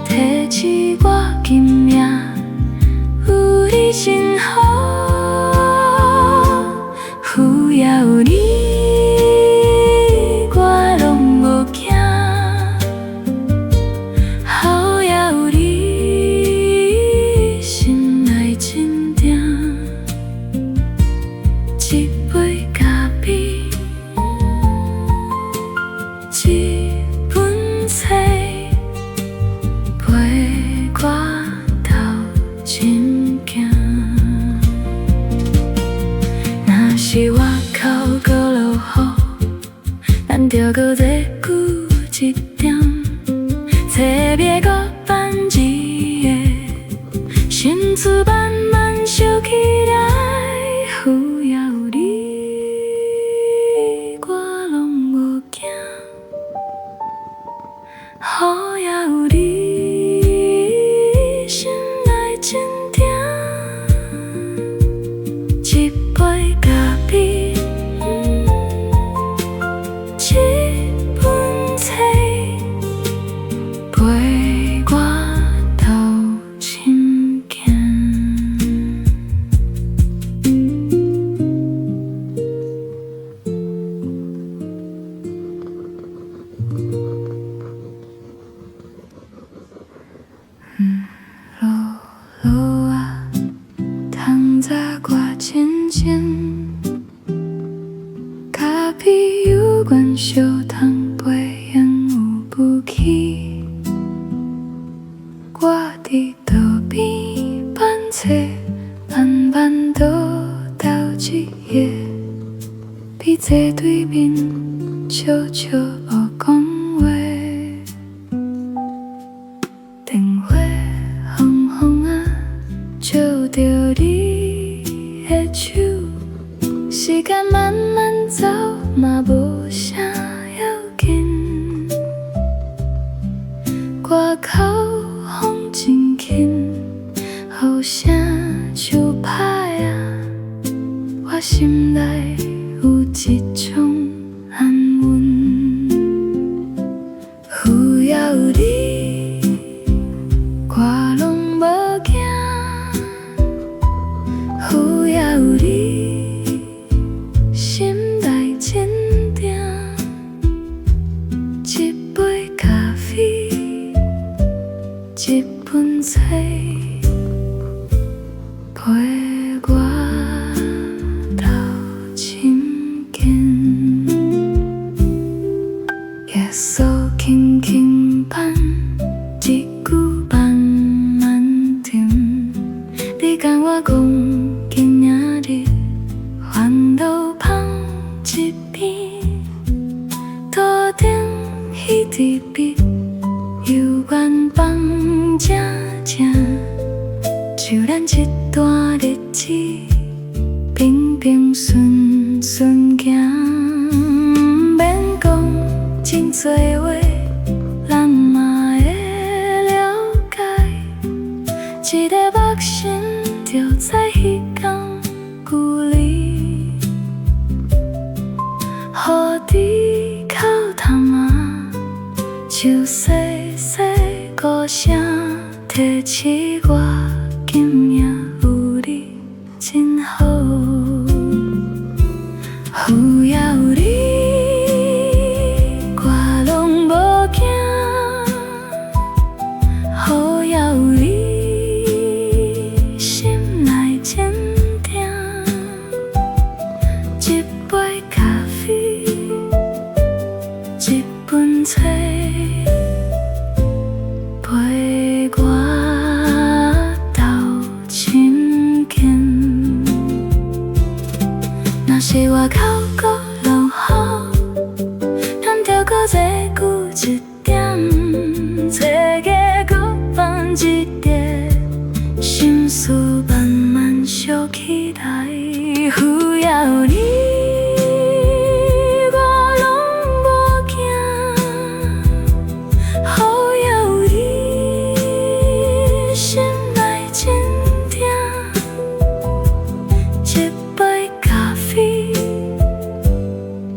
提起我今命有你真好，有也有你，我拢无惊。雨也有你，心内真定。一杯咖啡，一本册，陪我到深更。若是外口搁落雨，咱着搁再久一点。册别搁翻一页，心思慢慢烧起来。有也有你，我拢无惊。雨也有你，心内真定。一杯咖啡，一本册，陪我到深更。落落啊，窗早我清清，咖啡犹原烧汤杯用有武器。我伫道边翻册，慢慢倒到一页，比这对面悄悄无讲话。灯火红红啊，照着你的手，时间慢慢走嘛无啥要紧。外口风真轻，雨声就歹啊，我心内有一种安稳。有也有你，我拢无惊。有也有你，心内真夜色轻轻伴，一句伴慢甜。你甲我讲，今仔日烦恼放一边，桌顶彼支笔，犹原放正正，就咱一段日子，平平顺顺行。免讲真多话，咱嘛会了解。一个目神就在彼天故里，雨滴口淡啊，树细细歌声，提起我今夜有你真好。有也有你，我拢无惊。好也有你，心内坚定。一杯咖啡，一本册，陪我斗深更。若是外口搁落雨，咱着搁坐久一点，坐个搁放一碟，心事慢慢烧起来。有也有你，我拢无惊。好也有你，心内坚定。一杯咖啡，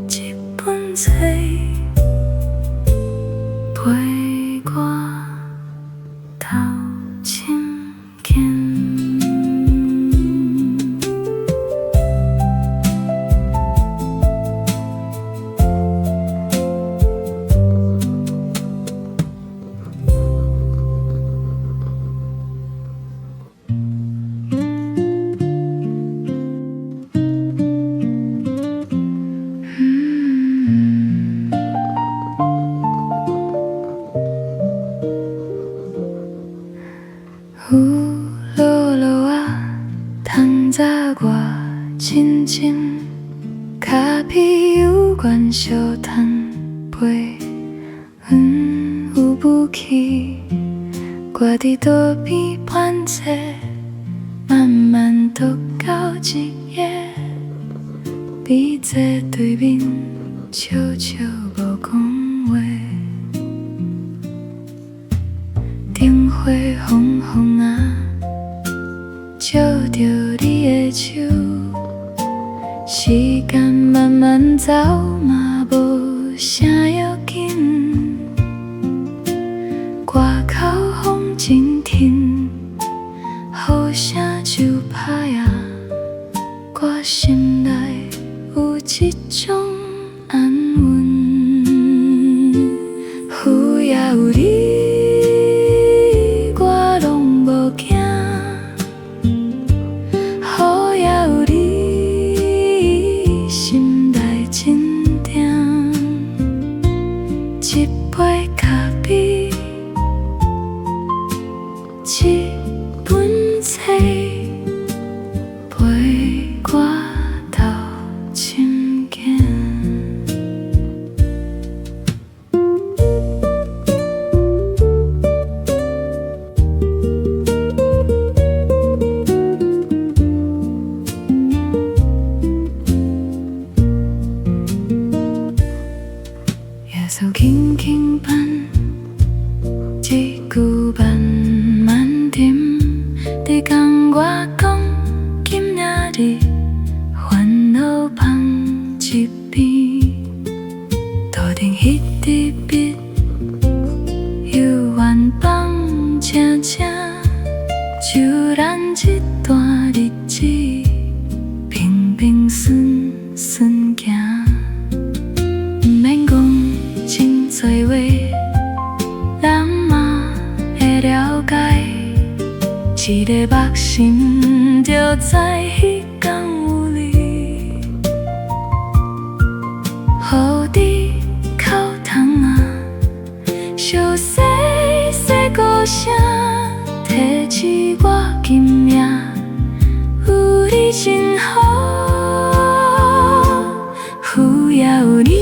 一本册，陪我斗深更。有落落啊，透早我亲近，咖啡有关小摊杯，有雾气，我伫桌边盘坐，慢慢读到一页，你坐对面，悄悄无讲话。灯火红红啊，照着你的手，时间慢慢走嘛无啥要紧。外口风真挺，雨声就歹啊，我心内有一种安稳。有也有你，一杯咖啡，一本册，陪我斗深更。夜色轻轻伴，一句慢慢甜。你讲我讲，今仔日烦恼放一边，桌顶彼支笔，犹原放正正，就咱一段日子，平平顺顺行。免讲真多话，咱嘛会了解。一个目神就在彼天有你，雨滴口淡啊，声提起我今命，有你真好，有也有你，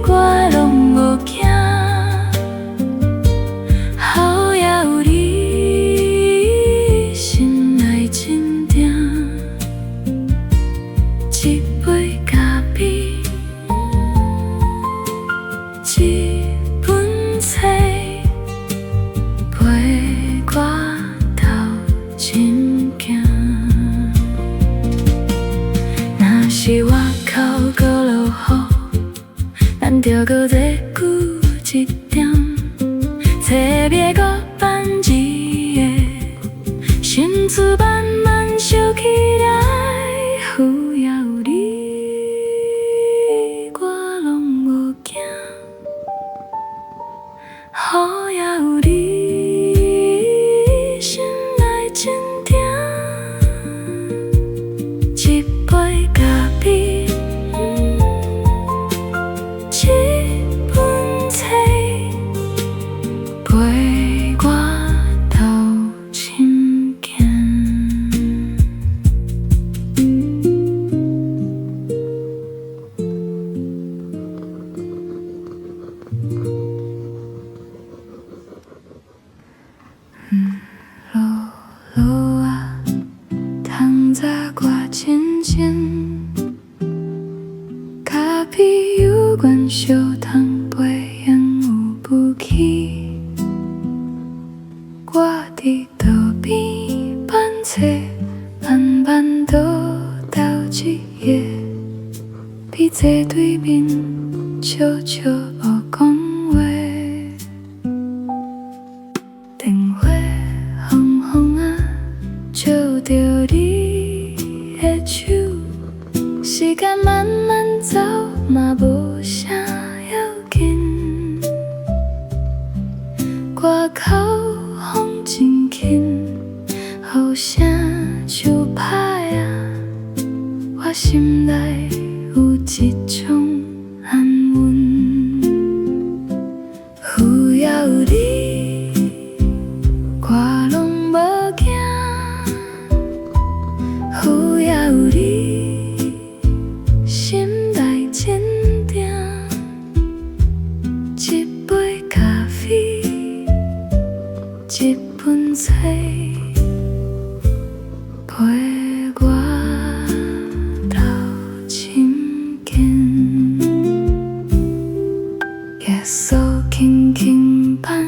我拢无惊，好也有你，心内真定，一杯咖啡，一本册，陪我斗深行。若是外口搁落雨，咱着搁坐久一点，册页搁翻一页，心思慢慢烧起来，有也有你，我拢无惊，好也有你，心内真定，一杯咖啡，一本册，陪我斗深行。落啊，透早我清醒，咖啡有关烧汤杯烟有雾气，我伫道边翻册，慢慢倒斗一页，比坐对面悄悄无讲话。电话轰轰啊，照着你的手，时间慢慢走，嘛无啥要紧。外口风真轻，雨声像拍啊，我心内有一种安稳，有也有你，我拢无惊，有也有你，心内真定，一杯咖啡，一本册，陪我斗深行。夜色轻轻伴，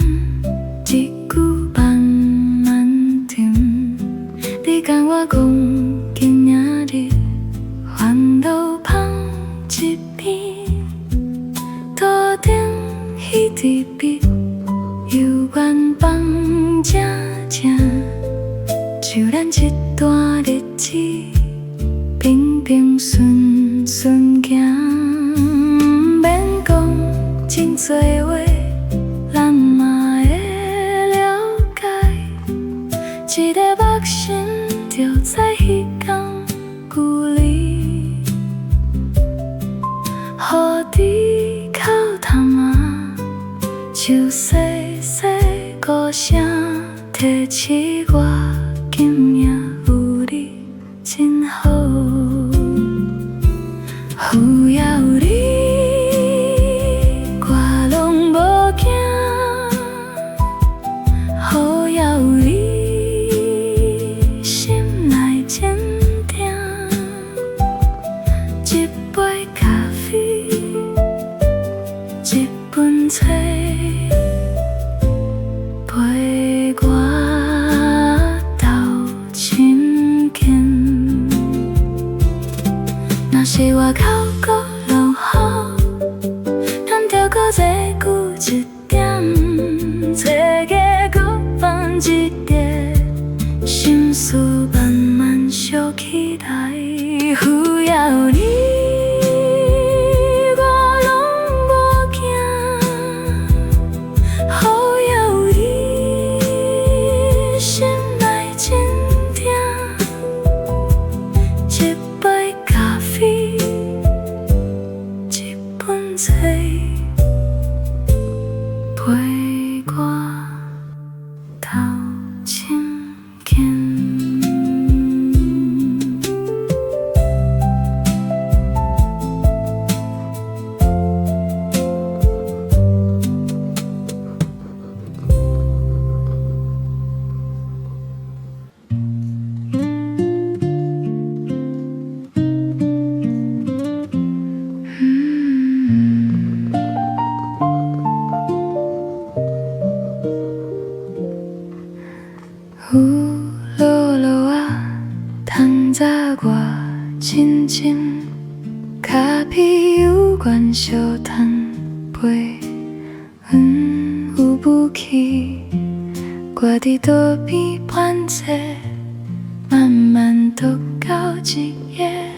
一句慢慢甜。你甲我讲，今仔日烦恼放一边，桌顶彼支笔，犹原放正正，就咱一段日子，平平顺顺行，免讲真多话，咱嘛会了解。一个目神就在彼天距离，雨滴口淡啊，树细细歌声提起我今命有你真好，有也有你，我拢无惊，好也有你，心内真定，一杯咖啡，一本册，陪我斗深行。若是外口搁落雨，咱着搁坐久一点，册页搁翻一页，心思慢慢烧起来，有也有你，我拢无惊，好也有你，心内真定，一杯咖啡，一本册，陪比有关小摊杯，有武器，我伫倒边盘坐，慢慢读到一页，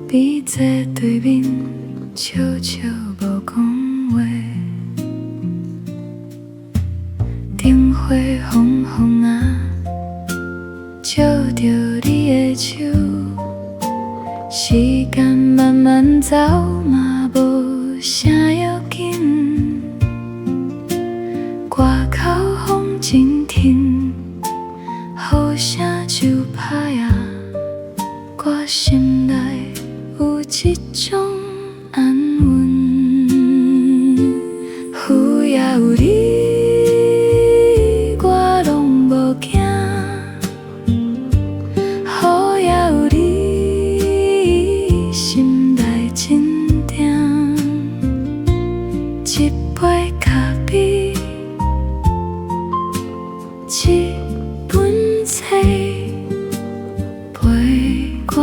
比坐对面，悄悄无讲话。灯火红红啊，照着你的手，时间慢慢走嘛无啥要紧。外口风真挺，雨声就歹啊，我心内有一种安稳。有也有你。一杯咖啡，一本册，陪我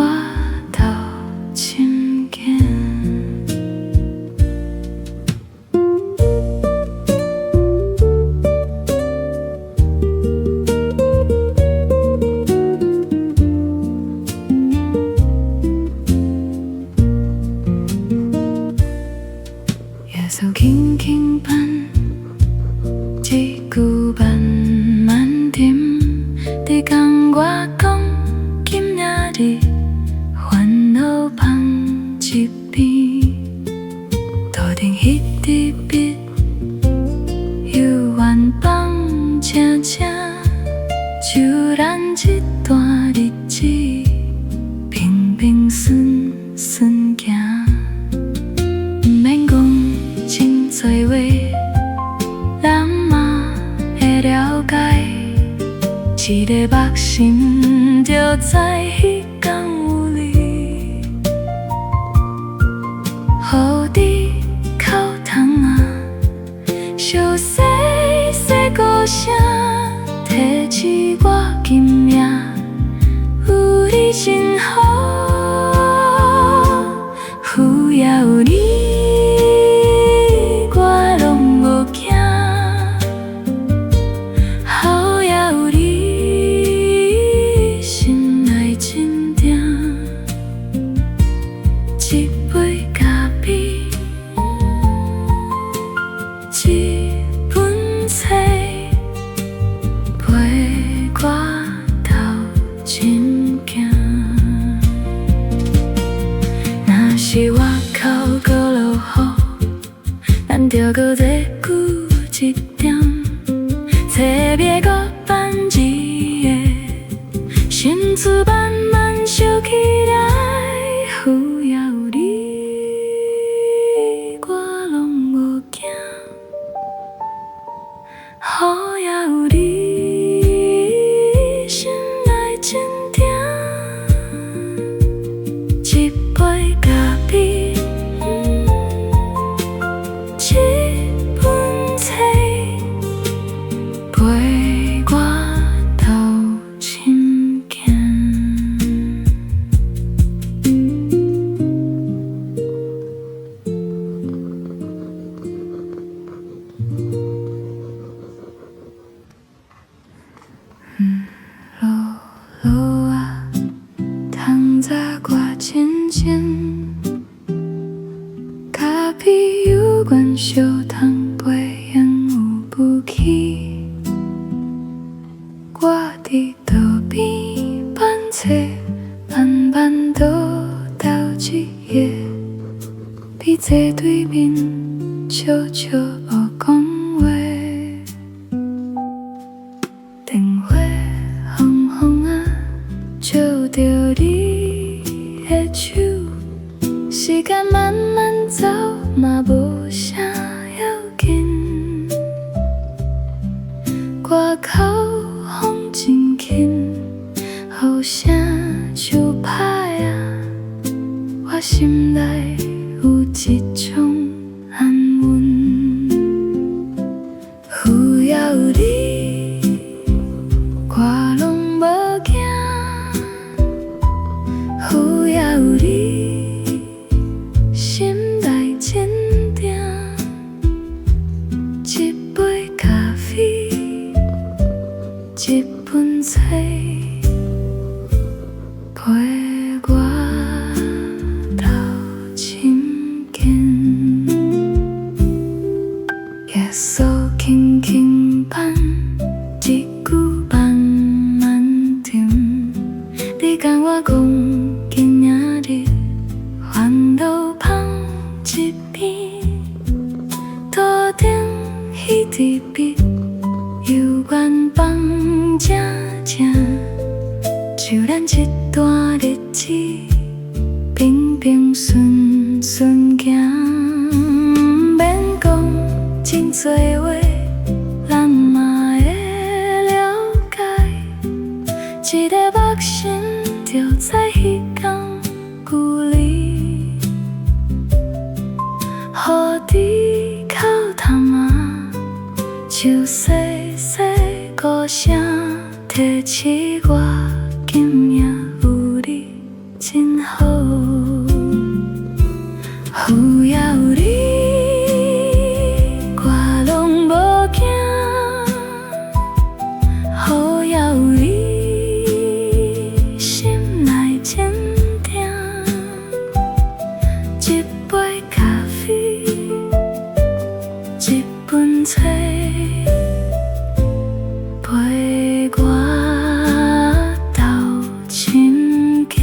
斗深更。夜色轻轻伴，一句慢慢沉。你讲我讲，今仔日烦恼放一边，头顶迄支笔，犹原放静静，就咱这段日子，平平顺顺行。真多话，人嘛会了解。一个目心就知彼天有你。雨滴口窗啊，小细细鼓声，提起我今命有你真好，有也有你。一杯咖啡，一本册，陪我斗深更。若是外口搁落雨，咱着搁坐久一点，册页搁翻一页，心思慢慢收起来。有也有你，我拢无惊；雨也有你，心内坚定。一杯咖啡，一本册，陪我斗深更。落落啊，窗早挂清清，咖啡有关小窗杯烟有武器。我伫道边板册，慢慢倒斗一页，比坐对面，悄悄无讲话。灯火红红啊，照着你的手，时间慢慢走嘛无啥要紧。外口风真轻，雨声就歹啊，我心内有一种安稳。有也有你，我拢无惊。有也有你，一边，头顶彼支笔，犹原放正正，就咱一段日子，平平顺顺行。免讲真多话，咱嘛会了解。一个目神就在彼天故里，雨滴口淡啊，树细细歌声，提起我今夜有你真好。有也有你，我拢无惊。好也有你，心内坚定。一杯咖啡，一本册，陪我斗深间。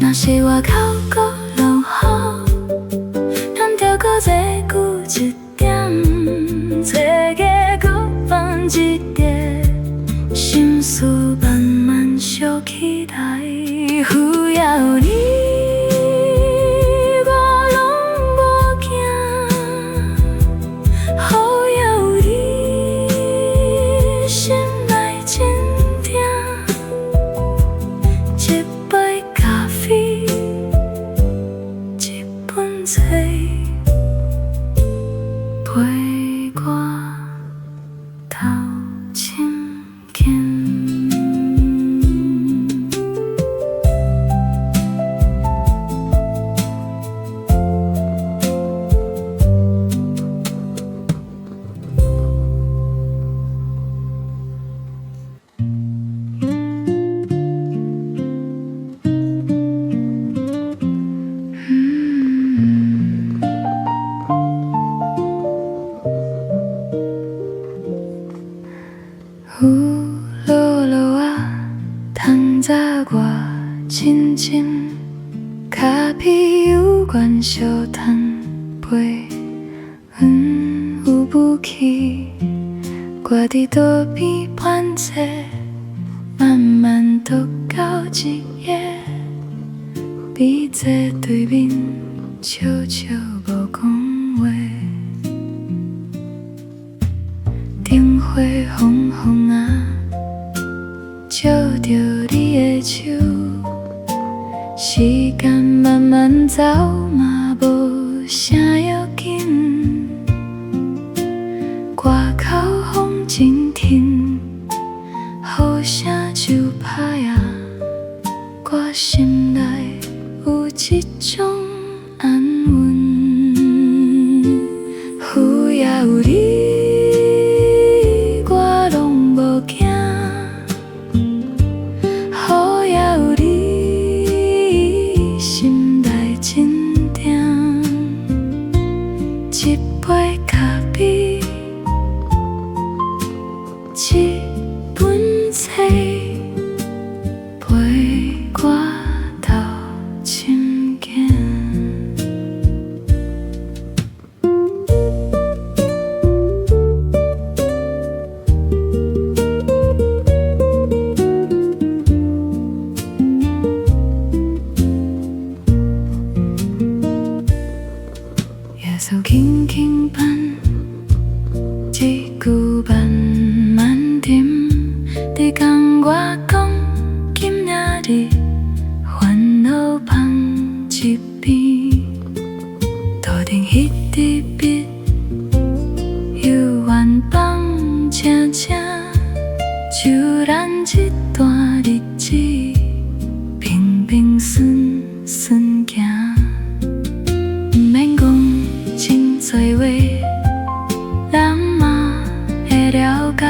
若是外口搁落雨，咱着搁坐久一点，坐个搁放一叠，心事慢慢烧起来。有也有你，我拢无惊。好也有你，心内坚定。一杯咖啡，一本册，陪我斗深间。有落落啊，透早我亲亲，脚皮有关小摊背，云有雾气，我伫桌边盘坐，慢慢读到一页，笔坐对面，悄悄无讲话。灯火红红啊，照着你的手，时间慢慢走嘛无啥要紧。外口风真挺，雨声就歹啊，我心内有一种安稳。有也有你，好也有你，心内坚定。一杯咖啡，一本册，陪我斗深间。手轻轻扳，一句慢慢沉，你讲我讲，今仔日烦恼放一边，头顶彼支笔，犹原放正正，就咱一段日子，平平顺顺行。真多话，咱嘛会了解。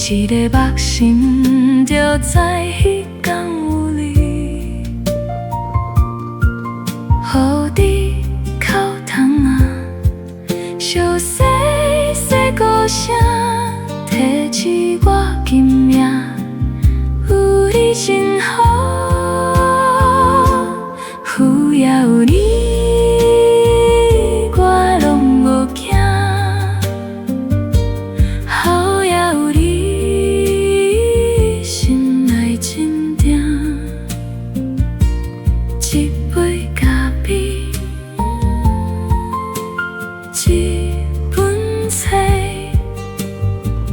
一个目神就在彼天有你，雨滴口淡啊，树细细歌声，提起我今夜有你真好。有你，我拢无惊。好有你，心内真定。一杯咖啡，一本册，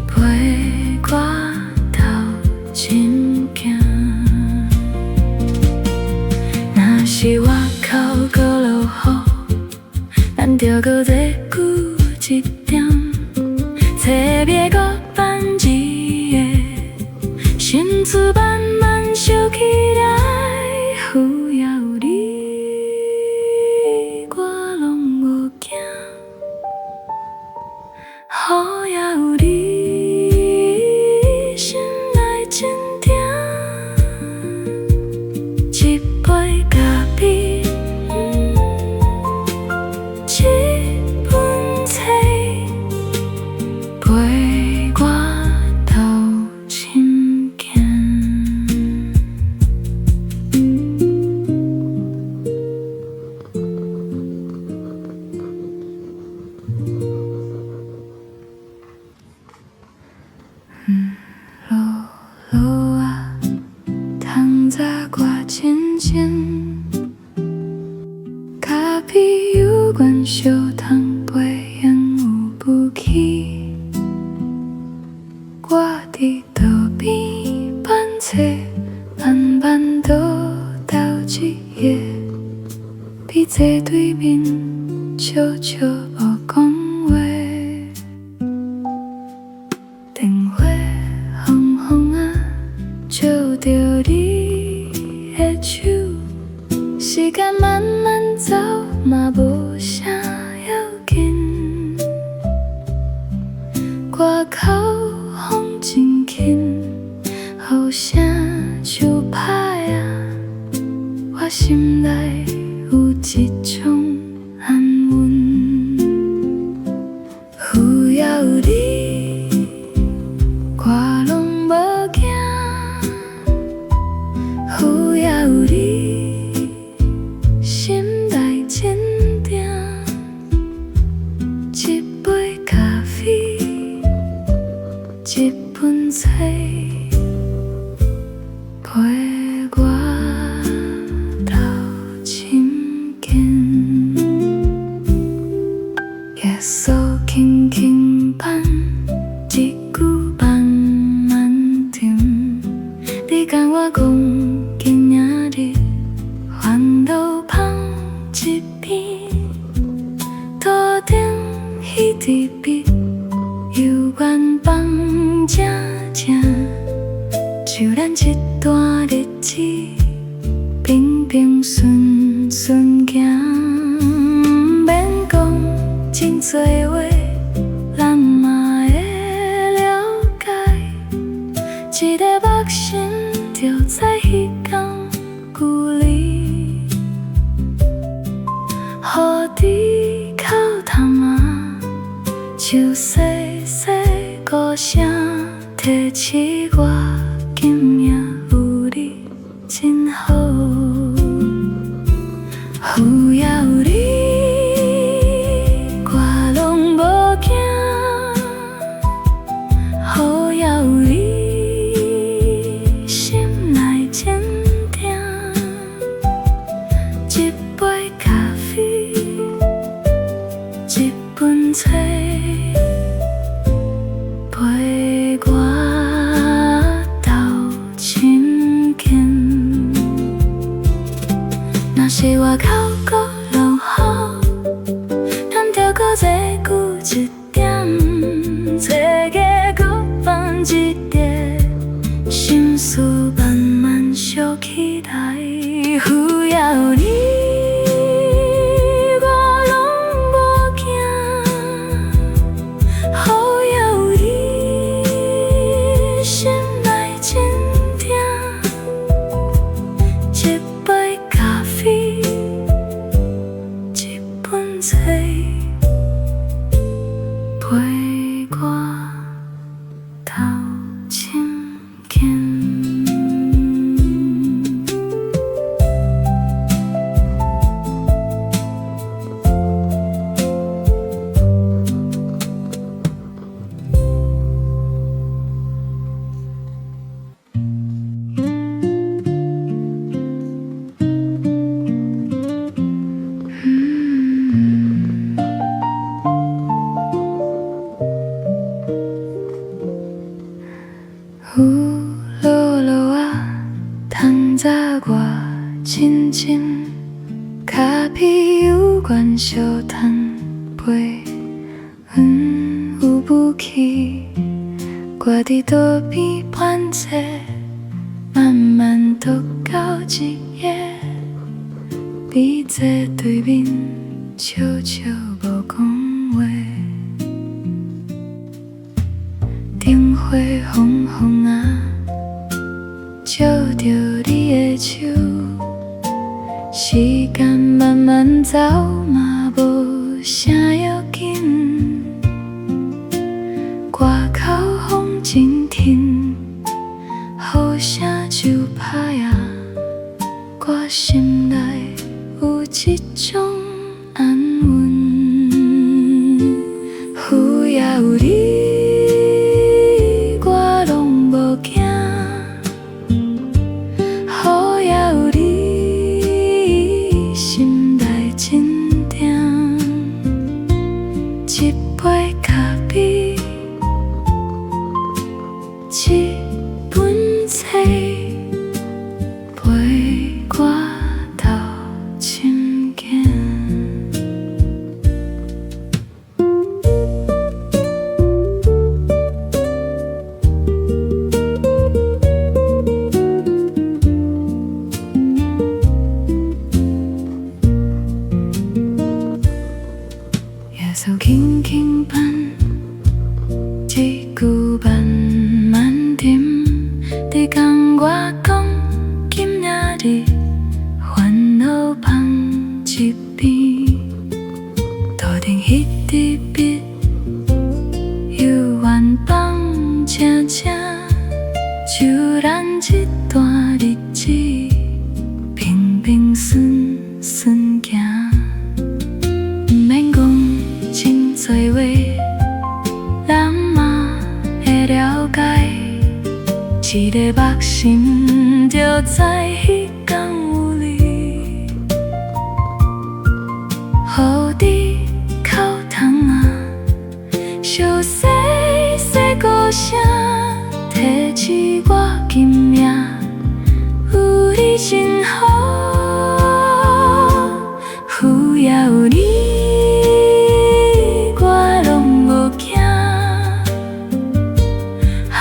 陪我斗深行。若是外口搁落雨，咱着搁坐久一点，册页搁翻一页，心思慢慢烧起来。有你，我拢无惊。好有你，心内真定。一杯咖啡，一本册，陪我斗深行。落落啊，窗早挂清清，咖啡有关小窗背影有雾气。我伫道边翻册，慢慢倒斗一页，比坐对面悄悄无讲话。电话轰轰啊，照着你的手，时间慢慢走，嘛无啥要紧。外口风真轻，雨声像拍啊，我心内有一种安稳。有你，我拢无惊。有你，心内真定。一杯咖啡，一本册，陪我斗深行。夜宿轻轻伴，一句慢慢甜。你甲我讲，今仔日烦恼放一边，桌顶彼支笔，犹原放正正，就咱一段日子，平平顺顺行。免讲真多话，咱嘛会了解。一个目神就在彼天距离，雨滴口淡啊，像细细鼓声，提起我今夜有你真好。有你，我拢无惊。有你，心内真定。一杯咖啡，一本册，陪我斗深行。若是外口搁落雨，咱着搁坐久一点，册页搁翻一页，心思慢慢烧起来。有你，我拢无惊。有你，心内真定。一杯咖啡，一本册，陪我斗深行。咖啡有关小摊杯，有武器，我伫桌边盘坐，慢慢读到一页，比坐对面，悄悄无讲话。灯火红红啊，照着你的手。时间慢慢走，嘛无啥要紧。外口风真挺，雨声就拍呀，我心内有一种安稳。有也有你，我拢无惊。雨也有你，心内真定。一杯咖啡，一本册，陪我斗深更。夜宿轻轻伴，一句慢慢沉。你讲我讲，今仔日烦恼放一边，头顶迄支笔，犹原放静静，就咱这段日子，平平顺顺行。不免讲真多话，咱嘛会了解。一个目心就知迄天有你，雨滴哭窗啊，小细细歌声，提起我今命有你真好。有也有你，我拢无惊。雨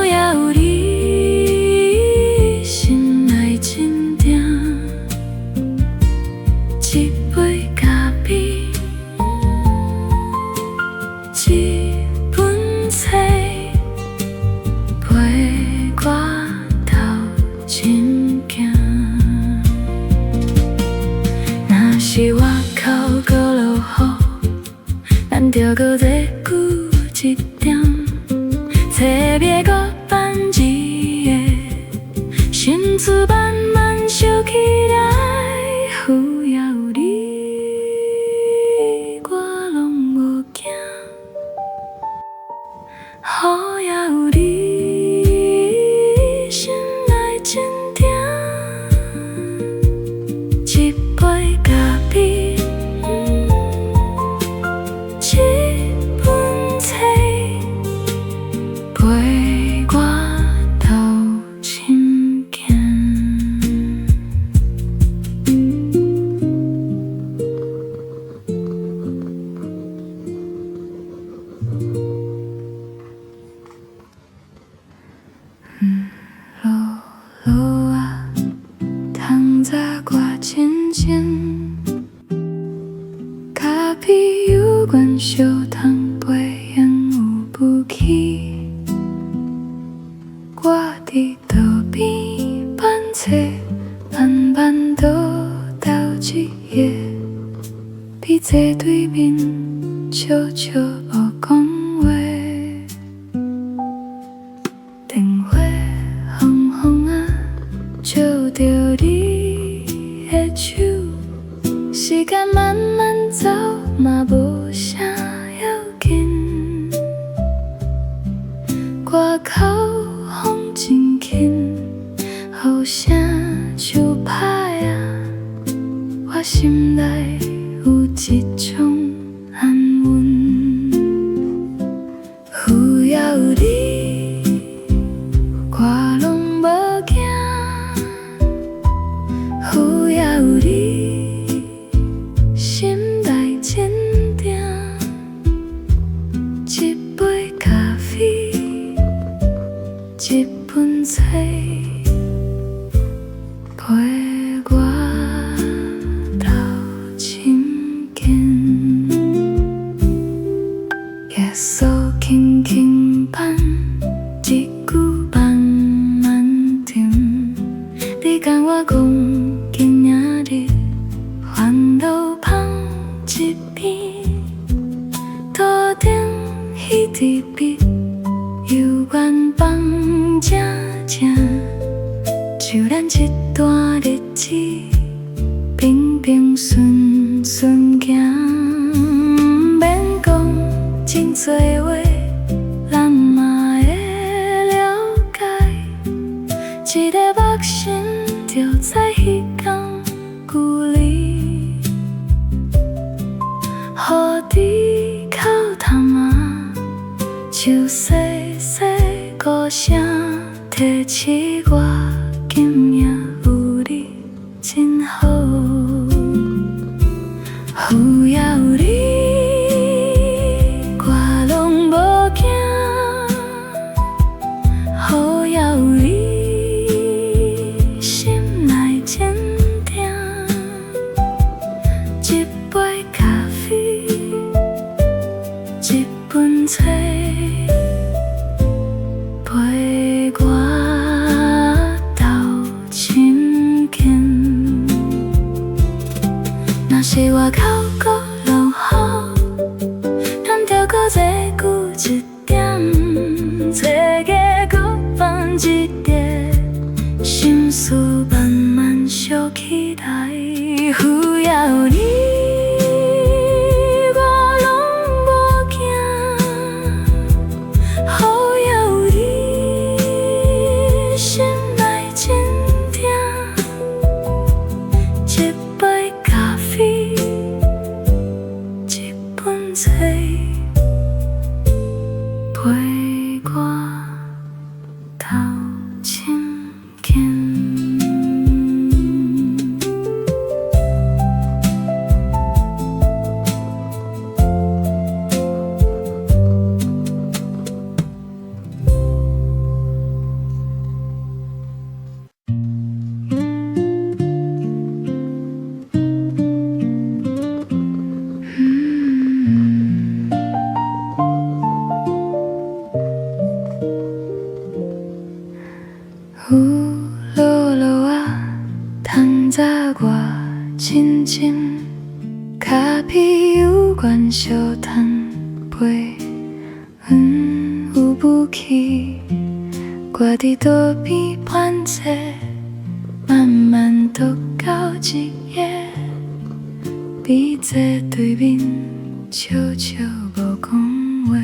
也有你，心内真定。一杯咖啡，一本册，陪我斗深更。若是外口搁落雨，咱着搁坐久一点，册页搁翻一个，心思慢慢烧起来。有也有你，我拢无惊。雨也有你，心内真定。一杯咖啡，一本册，陪我斗深更。落落啊，窗早挂浅浅，咖啡有关小汤杯，烟有雾气。我伫桌边板册，慢慢倒到一页，比坐对面，悄悄无讲话。灯火红红啊，照着你的手，时间慢慢走，嘛无啥要紧。外口风真轻，雨声就拍呀，我心内有一种安稳。有也有你，我拢无惊。有也有你，一边，头顶彼支笔，犹原放正正，就咱一段日子，平平顺顺行，免讲真多话，咱嘛会了解，一个目神就知彼天距离，雨滴口淡啊，树细细歌声，提起我今夜有你真好，有也有你，我拢无惊，好也有你，心内坚定，一杯咖啡，一本册，陪我斗深更。若是外口搁落雨，咱着搁坐久一点，坐价搁放一点，心思慢慢烧起来，有也有你。陪我斗深更。雨落落啊，窗早我静静，脚皮有关小摊飞，有雾气，我伫桌边盘坐，慢慢读到一页，你坐对面，悄悄无讲话。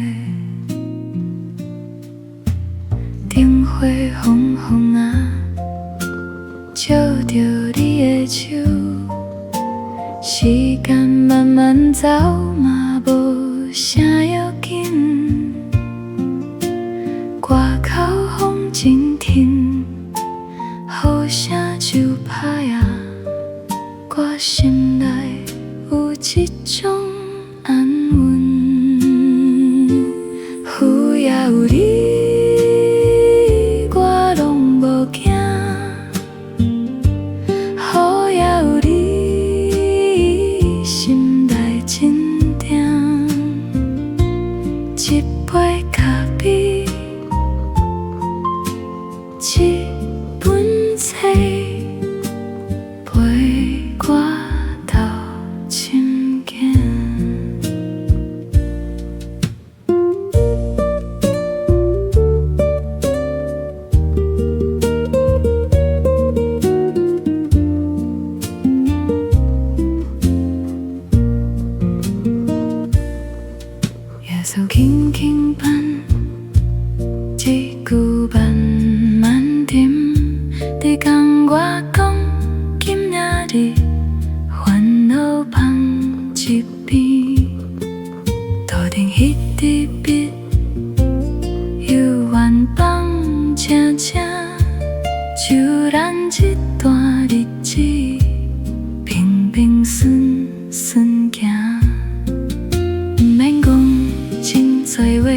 灯火红红啊，照着你的手，时间慢慢走嘛无啥要紧，外口风真挺，雨声就歹啊，我心内有一种安稳，有也有你。一杯咖啡，一本册，陪我斗深更。夜色轻轻伴，一句慢慢沉。你讲我讲，今仔日烦恼放一边，头顶彼支笔，犹原放正正，就咱一段日子，平平顺顺行。免讲真多话，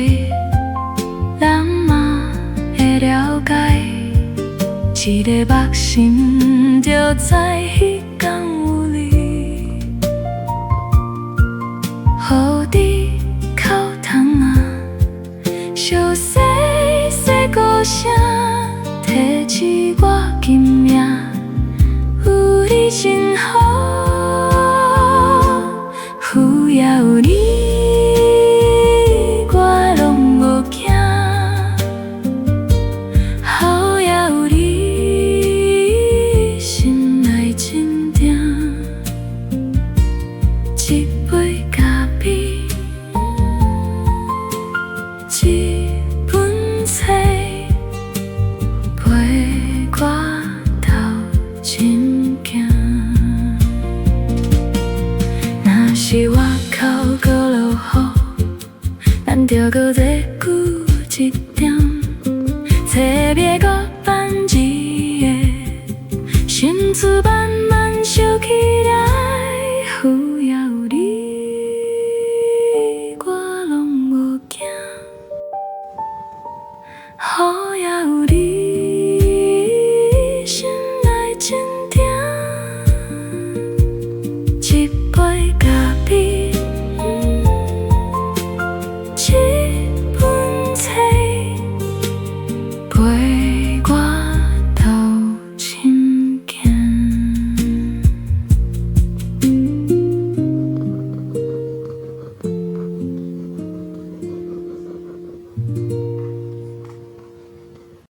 咱嘛会了解，一个目神就知彼天有你，雨滴口窗啊，树细细歌声，提起我今夜有你真好。 벽어대 꾸짖고